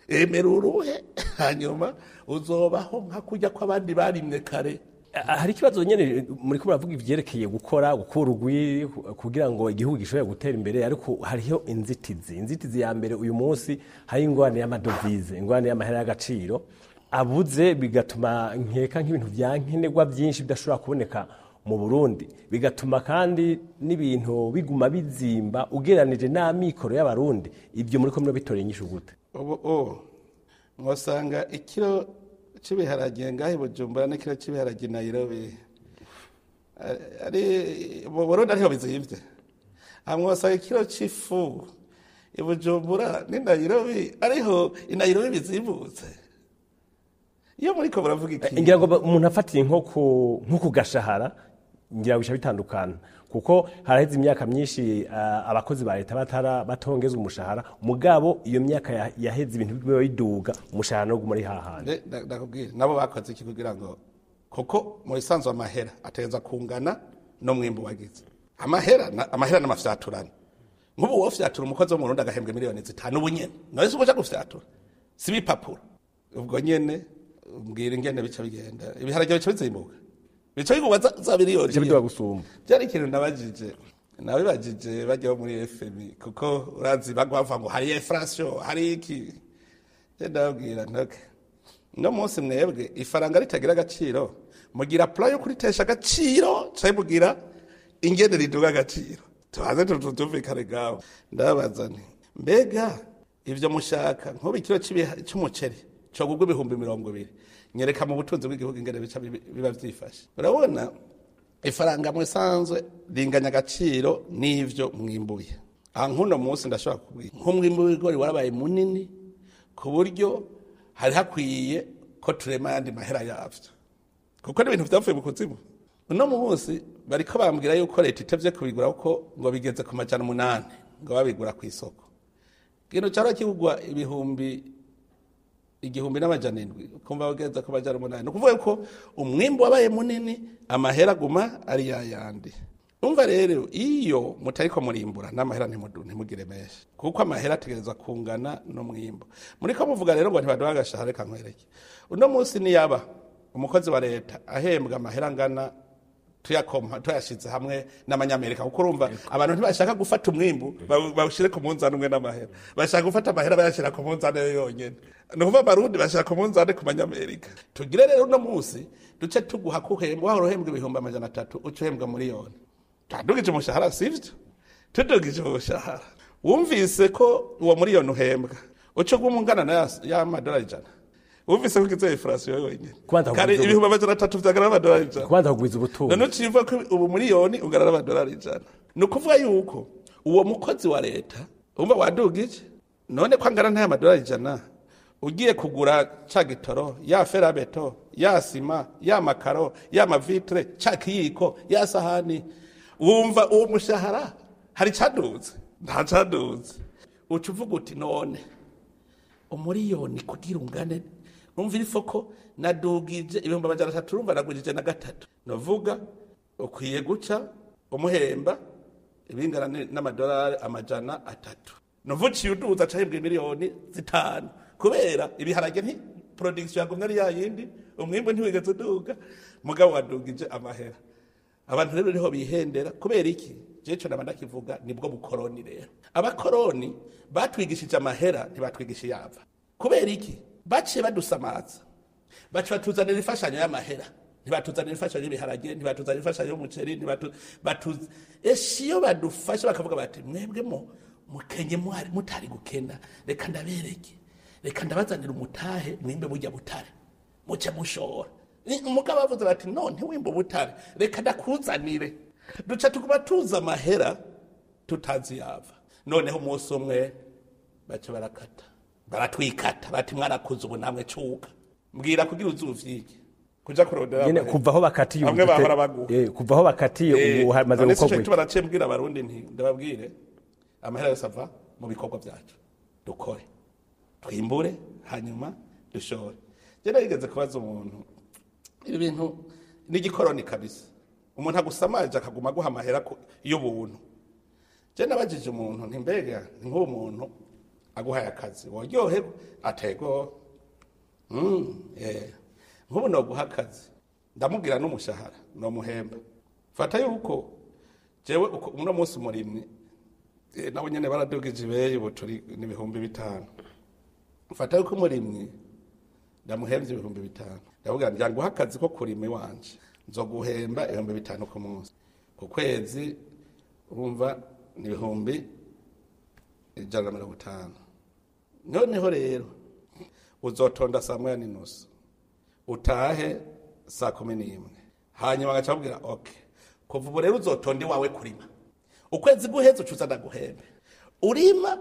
emera uruhe hanyuma uzobaho nka kujya kw'abandi barimwe kare hari ikibazo nyene muri ko muravuga ivyerekeye gukora urugwi kugira ngo igihugu gishobore gutera imbere ariko hariho inzitizi ya mbere uyu munsi hari ingwane y'amadovize ingwane y'amahera y'agaciro abuze bigatuma nkeka nk'ibintu byankenerwa byinshi bidashobora kuboneka mu Burundi bigatuma kandi n'ibintu biguma bizimba ugeranije n'amikoro y'abarundi ibyo muri ko mwe bitoreye inyishu gute mwosanga ikiro cy'ibiharage ngahe Bujumbura n'ikiro cy'ibiharage Nairobi ari mu Burundi ariho bizivye amwosanga ikiro c'ifu i Bujumbura ni Nairobi ariho i Nairobi bizibutse iyo muri ko muravuga iki ngira ngo umuntu afatiye nko ku gashahara ngira bisha bitandukana kuko haraheze imyaka myinshi abakozi ba leta batongezwa umushahara mugabo iyo myaka yaheze ibintu bibe biduga umushahara no gumari hahandi ndakubwira nabo bakoze iki kugira ngo kuko mu isanzwe amahera ateza kungana no mwimbo wagize amahera n'amafyaturana nk'ubu wofyatura umukozi wo mu Burundi agahembwa miliyoni 5 ubunyene nawe se uja gufyatura si bipapuro ubwo nyene mbwira ingene bica bigenda ibiharage bica bizimbuka bica biguba za miliyoni bica biduga gusumba byari ikintu nawe bajije bajya muri FM kuko urazi bagwava ngo hari inflation hari iki ndabwira ntoke no munsi mwebwe ifaranga ritagira agaciro mugira plan yo kuritesha agaciro cyayi mugira ingene riduga agaciro tuhaze tutumvikane gaho ndabaza nti mbega ivyo mushaka nko bikiro cy'umuceri cyo gugwa 220 nyereka mu butunzi bw'igihugu ingene bica biba vyifashe urabona ifaranga mu sanzwe ringanya agaciro n'ivyo mwimbuye nkuno munsi ndashobora kubwira nko mwimbu w'ibigori warabaye munini ku buryo hari hakwiye ko turema yandi mahera yavyo kuko n'ibintu vyavuye mu kuzimu uno munsi bariko bambwira yuko leta itevye kubigura uko ngo bigeze ku majana 8 ngo babigura ku isoko kino cyaro kigugwa igihumbi n'amajana 7 kumva bageze ku majana 8 no kuvuga ko umwimbo wabaye munini amahera guma ari yayandi umva rero iyo mutariko murimbura n'amahera ntimugire menshi kuko amahera ategereza kungana no mwimbo muriko muvuga rero ngo ntibaduha agashahara kankwereke uno munsi niyaba umukozi wa leta ahembwa amahera ngana tuyashize hamwe n'amanyamerika kuko urumva abantu ntibashaka gufata umwimbu bawushire ku munzani umwe n'amahera bashaka gufata amahera bayashira ku munzani yonyene no kuva barundi bashaka ku munzani ku manyamerika tugire rero uno munsi duce tuguha kuhembwa aho uhembwa 300 ucohembwa miliyoni tadugije umushahara sivyo tudugije umushahara wumvise ko uwo miliyoni uhembwa uco gumungana na ya madolari 100 uvise ko kizo inflation yonyene kare ibihumbi 300 vyagara amadolari 100 kwanda kugwiza ubutunzi none civa ko ubu miliyoni ungana n'amadolari 100 no kuvuga yuko uwo mukozi wa leta umva wadugije none kwangana nta amadolari 100 ugiye kugura ca gitoro ya ferabeto ya sima ya makaro ya mavitre ca kiyiko ya sahani wumva uwo mushahara hari caduze nta caduze ucuvuga uti none umuriyoni kugira ungane umvira ifoko nadugije 300 urumva nagujije na 3 novuga ukwiye guca umuhemba ibingana n'amadolari 300 novuci uduza cahembwe miliyoni 5 kubera ibiharage nti production yagumye ari yayindi umwimbo ntiwigeze uduga mugabo wadugije amahera abantu rero niho bihendera kubera iki jeco nabanda kivuga nibwo bukoroni rero abakoroni batwigishije amahera ntibatwigisha yava kubera iki bace badusamaza bace batuzanira ifashanyo y'amahera ntibatuzanira ifashanyo y'ibiharage ntibatuzanira ifashanyo y'umuceri eshiyo badufasha bakavuga bati mwebwe mukenye mutari gukena reka ndabereke reka ndabazanira umutahe mwimbe burya butare muce mushora umugabo bavuze bati none wimbe butare reka ndakuzanire duca tukuba tuza amahera tutazi yava noneho umunsi umwe bace baratwikata bati mwarakuze ubu namwe cuka mbwira kugira uzuvyike kuja kurondera nyene kuvaho bakatiye amwe bahora baguha kuvaho bakatiye ubu hamaze gukogwa none barace mbwira abarundi nti ndababwire amahera yose ava mu bikorwa byacu dukore twimbure hanyuma dushore je narigeze kubaza umuntu ibintu n'igikoroni kabisa umuntu agusamaje akaguma guha amahera y'ubuntu je nabajije umuntu nti mbega nk'uwo muntu aguhaye akazi waryohe atego nk'ubu no guha akazi ndamubwira n'umushahara no muhemba fata yuko jewe uno munsi murimwe nabo nyene baradugije ibeye ubu turi n'ibihumbi 5 fata yuko murimwe ndamuhembye 5,000 ndavuga njyanguha akazi ko kurima iwanje nzoguhemba 5,000 ku munsi ku kwezi urumva ni 150 noneho rero uzotonda saa 1:30 utahe saa 11 hanyuma agacabwira okay kuva ubu rero uzotonda iwawe kurima ukwezi guheze ucuza ndaguhembe urima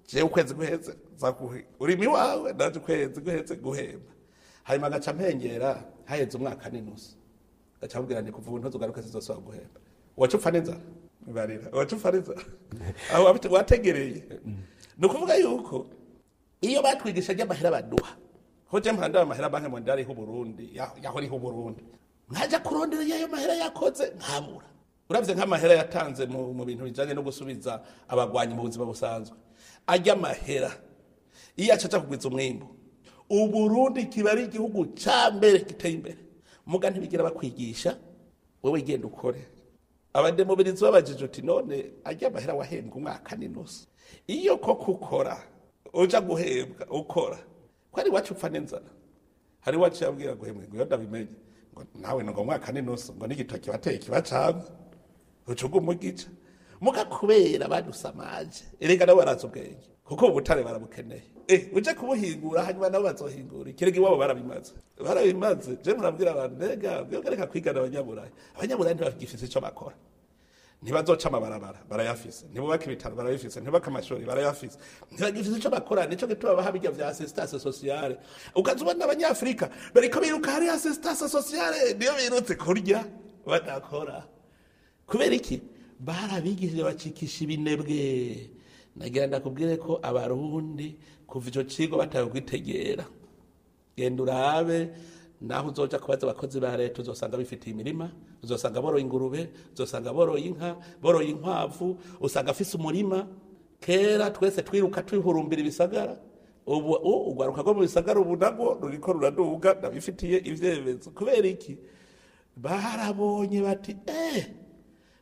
je ukwezi guheze zakuhe urima iwawe ndaje ukwezi guheze guhemba hanyuma agaca mpengera haheze umwaka n'inusu gaca mubwira ni kuva ubu ntuzugaruke zizosaba guhemba waca upfa n'inzara barira waca upfa n'inzara aho wategereye ni ukuvuga yuko iyo batwigisha ry'amahera baduha hoje mpanda amahera banke mondiale y'u Burundi yahoriho Burundi nkaja kurondera yayo mahera yakoze nkabura uravye nk'amahera yatanze mu bintu bijanye no gusubiza abagwanyi mu buzima busanzwe ajya amahera iyo acaca kugwiza umwimbo Uburundi kiba ari igihugu ca mbere giteye imbere muga ntibigira bakwigisha wewe genda ukore abademobilizi babajije uti none ajya amahera wahembwa umwaka n'inusu iyo ko kukora uja guhembwa ukora kwari wacu upfa n'inzara hari wacu yabwira guhembwa ngo ndabimenye ngo nawe ngo umwaka n'inusu ngo n'igitoki bateye kibacamwe ucuga umugica muga kubera badusamaje erega nabo baraza ubwenge kuko ubutare barabukeneye uje kubuhingura hanyuma nabo bazohingura ikirege iwabo barabimaze je murabwira abantu mbega reka kwigana abanyaburayi ntibagifise ico bakora ntibazoca amabarabara barayafise ntibubaka ibitaro barabifise ntibubaka amashuri barayafise ntibagifise ico bakora nico gituma baha bijya vya assistance sociale ukazubona abanyafrika bariko biruka hari assistance sociale niyo birutse kurya badakora kubera iki barabigishije bacikisha ibinebwe nagira ndakubwire ko abarundi kuva ico kigo bataye kwitegera genda urabe naho uzoja kubaza abakozi ba leta uzosanga bifitiye imirima uzosanga boroye ingurube uzosanga boroye inka boroye inkwavu usanga afise umurima kera twese twiruka twihurumbira ibisagara ubu ugwaruka rwo mu bisagara ubu nabwo ruriko ruraduga ndabifitiye ivyemezo kubera iki barabonye bati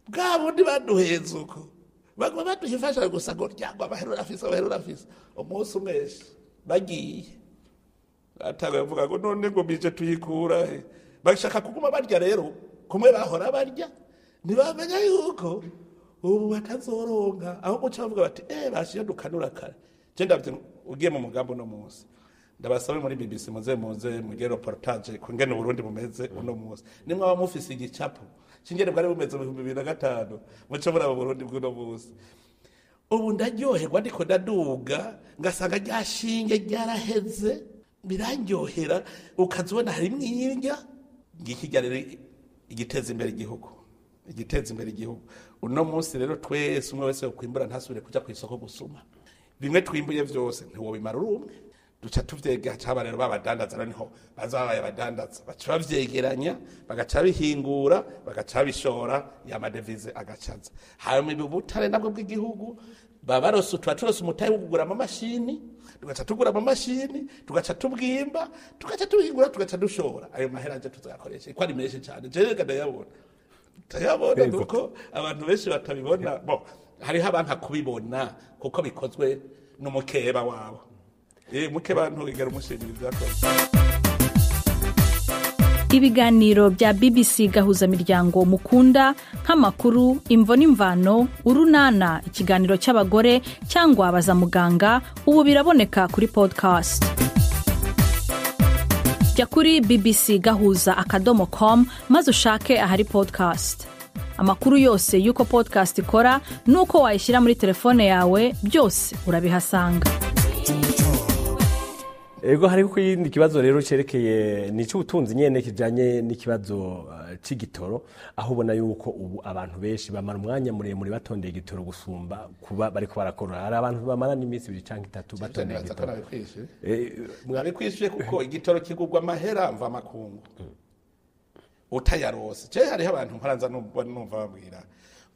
bwa bundi baduheza uko bagwa baduhifasha gusa ngo ryangwa abaherura afise umunsi umweshi bagiye ataga yavuga ngo none ngo bije tuyikura bashaka kuguma barya rero kumwe bahora barya ntibamenya yuko ubu batazoronka aho guca bavuga bati bashiye dukanura kare je ndavye ugiye mu mugambo no munsi ndabasabe muri BBC muze mugere reportage kungene Burundi bumeze uno munsi nimwe abamufise igicapo kingene bwari bumeze mu 2005 muco muri abo Burundi bw'uno munsi ubu ndaryoherwa ndiko ndaduga ngasanga ryashinge ryaraheze birangyohera ukazibona hari mwirya ngikigare igiteza imbere igihugu uno munsi rero twese umwe wese ukwimbura ntasubire kuja ku isoko gusuma bimwe twimbuye vyose ntiwo bimara urumwe duca tuvyega cyaba rero babadandaza niho bazabaye abadandaza baca bavyegeranya bagaca bihingura bagaca bishora ya madevize agacaza hanyuma ibutare nabwo bw'igihugu babarose turose umutayi wo kugura amamashini tugaca tugura amamashini tugaca tubwimba tugaca tubihingura tugaca dushora ayo mahera aje tuzakoresha ko ari menshi cyane je reka ndayabona kuko abantu benshi batabibona hariho abantu kubibona kuko bikozwe n'umukeba wabo mukeba ntugera umushimiriza ko ibiganiro bya BBC gahuza miryango mukunda nk'amakuru imvo n'imvano urunana ikiganiro cy'abagore cyangwa abaza muganga ubu biraboneka kuri podcast jya kuri bbcgahuza.com maze ushake ahari podcast amakuru yose y'uko podcast ikora n'uko wayishyira muri telefone yawe byose urabihasanga ego hari ko yindi kibazo rero cerekeye nico ubutunzi nyene kijanye n'ikibazo c'igitoro aho ubona yuko ubu abantu benshi bamara umwanya muremure batondeye igitoro gusumba kuba bariko barakora hari abantu bamara n'iminsi 2 canke 3 batondeye igitoro mwabikwishe kuko igitoro kigurwa amahera mva makungu utayarose je hari abantu mparanza numva bambwira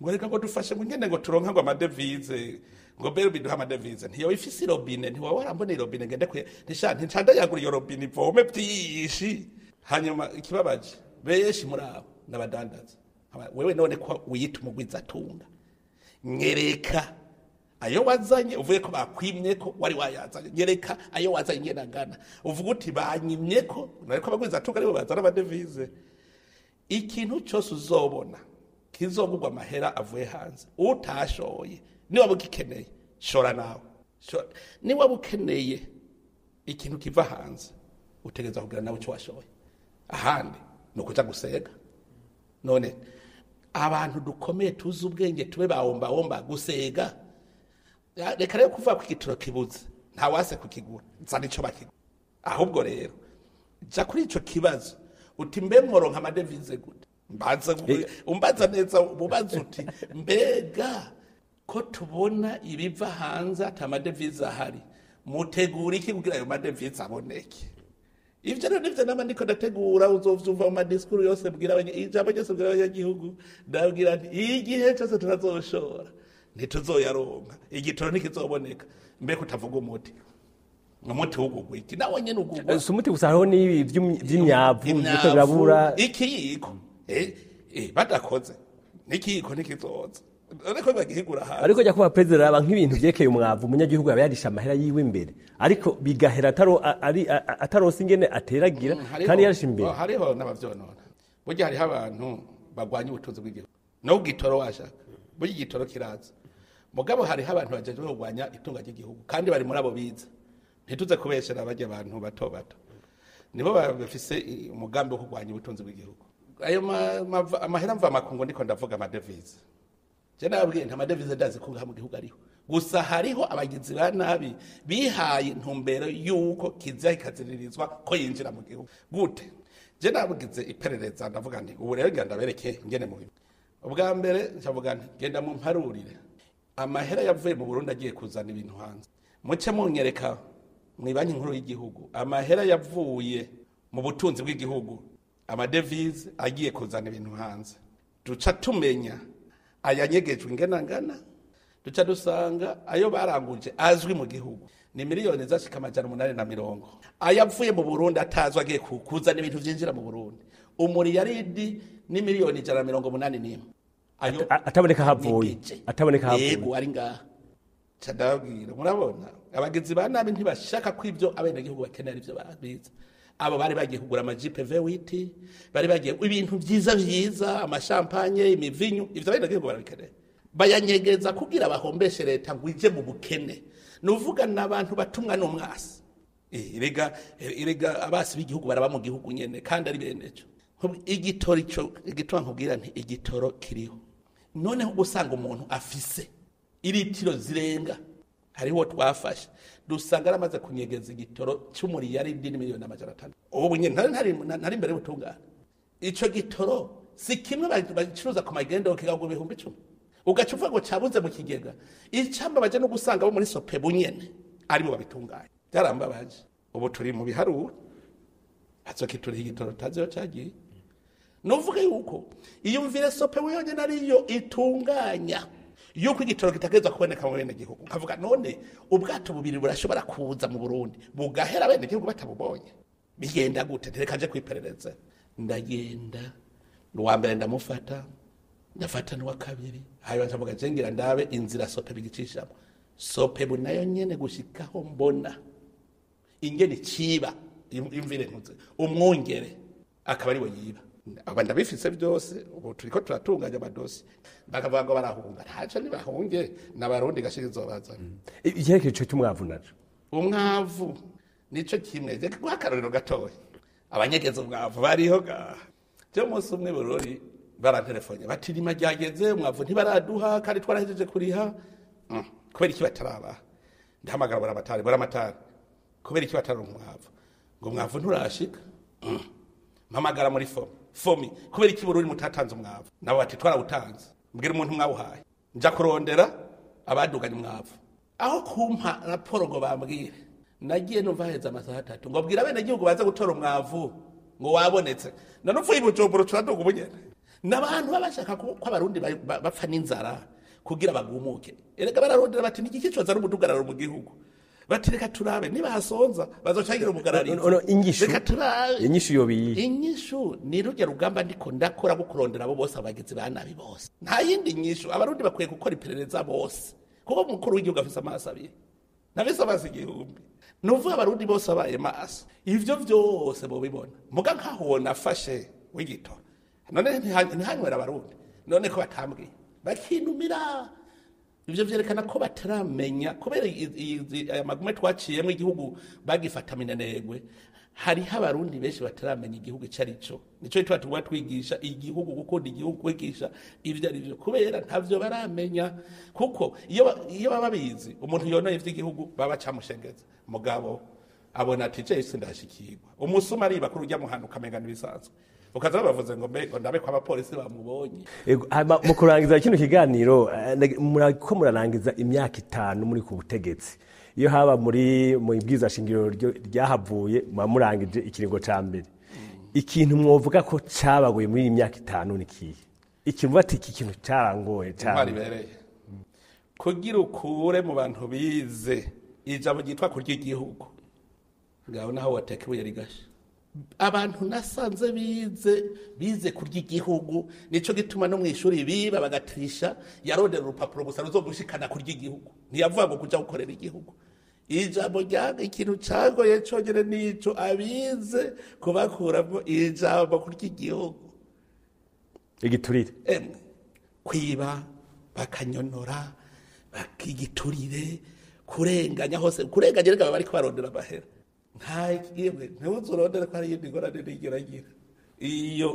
ngo reka ngo dufashe ngene ngo turonka ngo amadevize ngo bero biduha amadevize ntiyo ifisi robine ntiwa warambone robine ngende kwe ntishanda yagura iyo robine ivome byishi hanyuma ikibabaje beshi muri abo nabadandaza wewe none ko uyita umugwiza tunga nyereka ayo wazanye uvuye ko bakwimye ko wari wayazanye nyereka ayo wazanye ngenagana uvuga uti banyimye ko nariko bagwiza tunga aribo bazana amadevize ikintu cyose uzobona kizogurwa amahera avuye hanze utashoye niba bugikeneye shora nawe niba bukeneye ikintu kiva hanze utegeza kugira nawe cyo washoye ahandi nukuja gusega none abantu dukomeye tuzi ubwenge tube bawomba gusega reka rero kuva ku gitoro kibuze nta wase kukigura nza nico bakigura ahubwo rero ja kuri ico kibazo uti mbe mworonka amadevize gute umbaza neza ubaza uti mbega ko tubona ibiva hanze ati amadevize ahari mutegura iki kugira ayo madevize aboneke ivyo rero nivyo nama ndiko ndategura uzovyumva mu madiskuru yose bwira ijambo ryose bwira abanyagihugu ndabwira nti igihe cyose turazoshora ntituzoyaronka igitoro ntikizoboneka mbe kutavuga umuti w'ugugwa iki nawe nyene ugugwa si umuti gusa hariho n'ibi vy'imyavu biriko birabura ikiyiko badakoze n'ikiyiko ntikizoza ariko bagihigura hasi ariko jya kuba president aba nk'ibintu vyekeye umwavu umunyagihugu yaba yarisha amahera yiwe imbere ariko bigahera ataronse ingene ateragira kandi yarisha imbere hariho n'abavyonona burya hariho abantu bagwanya ubutunzi bw'igihugu no gitoro washaka burya igitoro kiraza mugabo hariho abantu bajeje kugwanya itunga ry'igihugu kandi bari muri abo biza ntituze kubeshera bajya abantu bato bato nibo bafise umugambi wo kugwanya ubutunzi bw'igihugu ayo amahera mva makungu ndiko ndavuga amadevize je nabwiye nta madevize ndazi kunga mu gihugu ariho gusa hariho abagizi ba nabi bihaye intumbero yuko kiza ikaziririzwa ko yinjira mu gihugu gute je nabwize iperereza ndavuga nti ubu rero ngenda bereke ngene mu ubwa mbere ndavuga nti genda mu mparurire amahera yavuye mu Burundi agiye kuzana ibintu hanze muce munyereka mu banki nkuru y'igihugu amahera yavuye mu butunzi bw'igihugu amadevize agiye kuzana ibintu hanze duca tumenya ayanyegejwe ingana duca dusanga ayo baranguje azwi mu gihugu ni miliyoni zashika 840 ayavuye mu Burundi atazwa agiye kuzana ibintu vyinjira mu Burundi umuriyaridi ni miliyoni 181 ayo ataboneka havuye yego ari ngaha cadabwira murabona abagizi ba nabi ntibashaka ko ivyo abene gihugu bakenera ivyo babiza abo bari bagiye kugura amajipe V8 bari bagiye ibintu vyiza amashampanye imivinyu ivyo abene gihugu barabikenera bayanyegeza kugira bahombeshe leta ngwije mu bukene nuvuga nabantu batumwa n'umwasi irega abasi b'igihugu baraba mu gihugu nyene kandi ari benejo igitoro nkubwira nti igitoro kiriho noneho gusanga umuntu afise iritiro zirenga hariho twafashe dusanga aramaze kunyegeza igitoro cy'umuriyaridi n'imiliyoni 500 ubu nyene ntari imbere y'ubutungane ico gitoro si kimwe bacuruza ku magendo kigagwa 10,000 ugacuva ngo cabuze mu kigega icamba baje no gusanga bo muri sope bunyene ari mu babitunganye byarambabaje ubu turi mu biharuro hazokituri igitoro tazo cagiye nuvuga yuko iyo mvire sope wiyonye nariyo itunganya yuko igitoro kitagezwa kuboneka mu bene gihugu kavuga none ubwato bubiri burashobora kuza mu Burundi bugahera bene gihugu batabubonye bigenda gute terekaje kwiperereza ndagenda n'uwa mbere ndamufata ndafata n'uwa kabiri hayo nzavuga cengira ndabe inzira sope bigicishamo sope bunayo nyene gushikaho mbona ingene ciba imvire ntuze umwongere akaba ari we yiba aba ndabifise byose ubu turiko turatunganya amadosi bakavuga ngo barahunga ntaco nibahunge n'abarundi gashirizo bazana icyeke cyo cy'umwavu naco umwavu nico kimwe je kwakarorero gatoya abanyegeza umwavu bariho ga cyo munsi umwe burori barantelefone bati rima ryageze umwavu ntibaraduha kandi twarahejeje kuriha kubera iki bataraba ndahamagara baramatari kubera iki batari umwavu ngo umwavu nturashika mpamagara muri fomi kubera iki Burundi mutatanze umwavu nabo bati twarawutanze mbwira umuntu mwawuhaye nja kurondera abaduganye umwavu aho kumpa raporo ngo bambwire nagiye numva heza amasaha 3 ngo bwira bene gihugu baze gutora umwavu ngo wabonetse none upfuye Bujumbura turaduga ubunyene nabantu babashaka ko abarundi bapfa n'inzara kugira bagumuke erega bararondera bati niki kicoza n'umudugararo mu gihugu batireka turabe niba hasonza bazocagira umugararizo inyishu yobiyi inyishu ni rujya rugamba ndiko ndakora gukurondera abo bose abagizi ba nabi bose nta yindi nyishu abarundi bakwiye gukora iperereza bose kuko mukuru w'igihugu afise amaso abiri nabise amaso igihumbi nuvuga abarundi bose abaye maso ivyo vyose bo bibona muga nkaho nafashe w'igito none ntihanywera abarundi none ko batambwiye bakinumira ivyo vyerekana ko bataramenya kubera aya magume twaciyemo igihugu bagifata minenegwe hari abarundi benshi bataramenya igihugu cyarico nico twatuba twigisha igihugu gukunda igihugu kwigisha ivyo ari byo kubera ntavyo baramenya kuko iyo baba bizi umuntu yonoye ivy'igihugu baba camushengeza mugabo abona ati je ndashikirwa umusuma ariba kuri urya muhanda ukamenga nibisanzwe ukaza bavuze ngo mbego ndabe kwa abapolisi bamubonye. Mu kurangiza kino kiganiro murako murarangiza imyaka 5 muri ku butegetsi iyo haba muri mu ibwiza shingiro ryahavuye murangije ikiringo ca mbere ikintu mwovuga ko cabagoye muri imyaka 5 nikiye ikivuga ati iki kintu carangoye cyane bereye kugira ukure mu bantu bize ijambo ryitwa kurya igihugu ngaho naho watekebuye rigasha abantu nasanze bize kurya igihugu nico gituma no mwishuri biba bagatirisha yarondera urupapuro gusa ruzogushikana kurya igihugu ntiyavuga ngo kuja gukorera igihugu ijambo ryaga ikintu cagoye congere nico abize kubakuramo ijambo kurya igihugu igiturire kwiba bakanyonora bakigiturire kurenganya hose kurenganya rega bari kwarondera amahera ntayiwe ntuzurondera ko ari yindi ngorane nigeragira iyo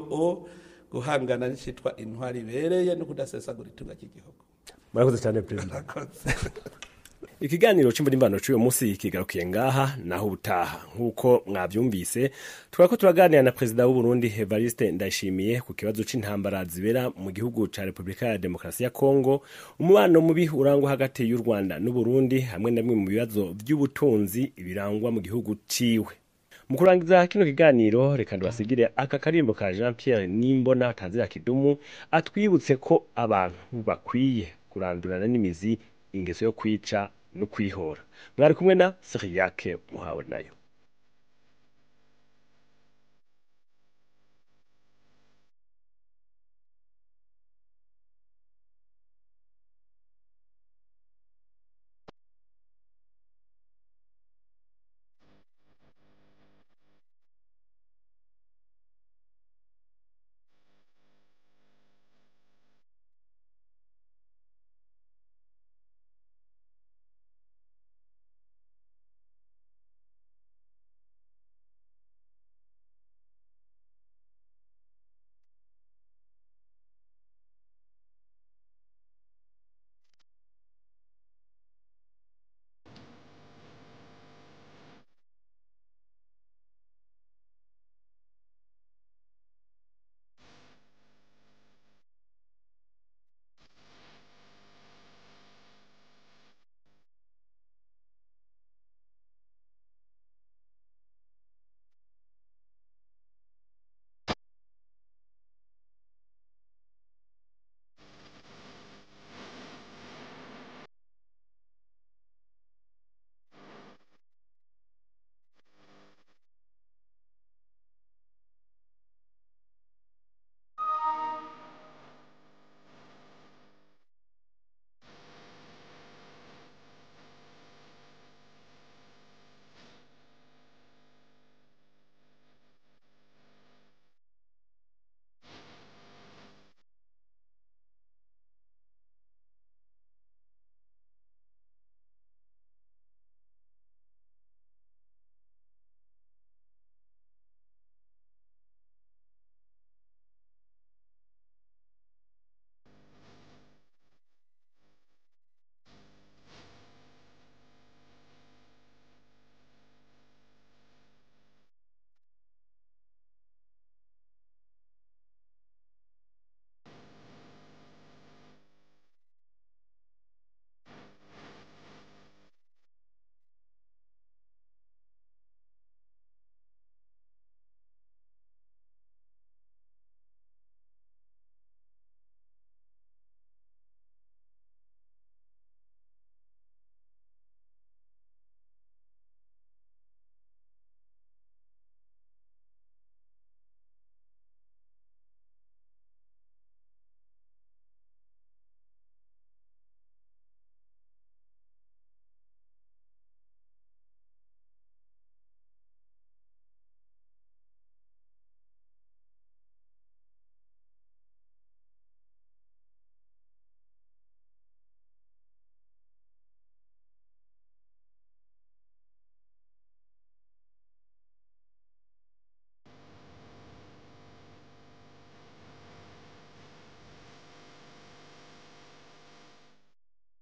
guhangana n'icitwa intwari bereye no kudasesagura itunga cy'igihugu. Murakoze cyane President. Ikiganiro cy'imbudimbano cy'uyu munsi kigarukiye ngaha naho ubutaha nkuko mwabyumvise twako turaganira na President w'u Burundi Evariste Ndayishimiye ku kibazo c'intambara zibera mu gihugu ca Republika ya Demokarasi ya Kongo umubano mubi urangwa hagati y'u Rwanda n'u Burundi hamwe na bimwe mu bibazo by'ubutunzi ibirangwa mu gihugu ciwe. Mu kurangiza kino kiganiro reka ndabasigire aka karimbo ka Jean Pierre Nimbona Tanzira Kidumu atwibutse ko abantu bakwiye kurandurana n'imizi ingeso yo kwica no kwihora. Mwari kumwe na Siriyake Muhawe nayo.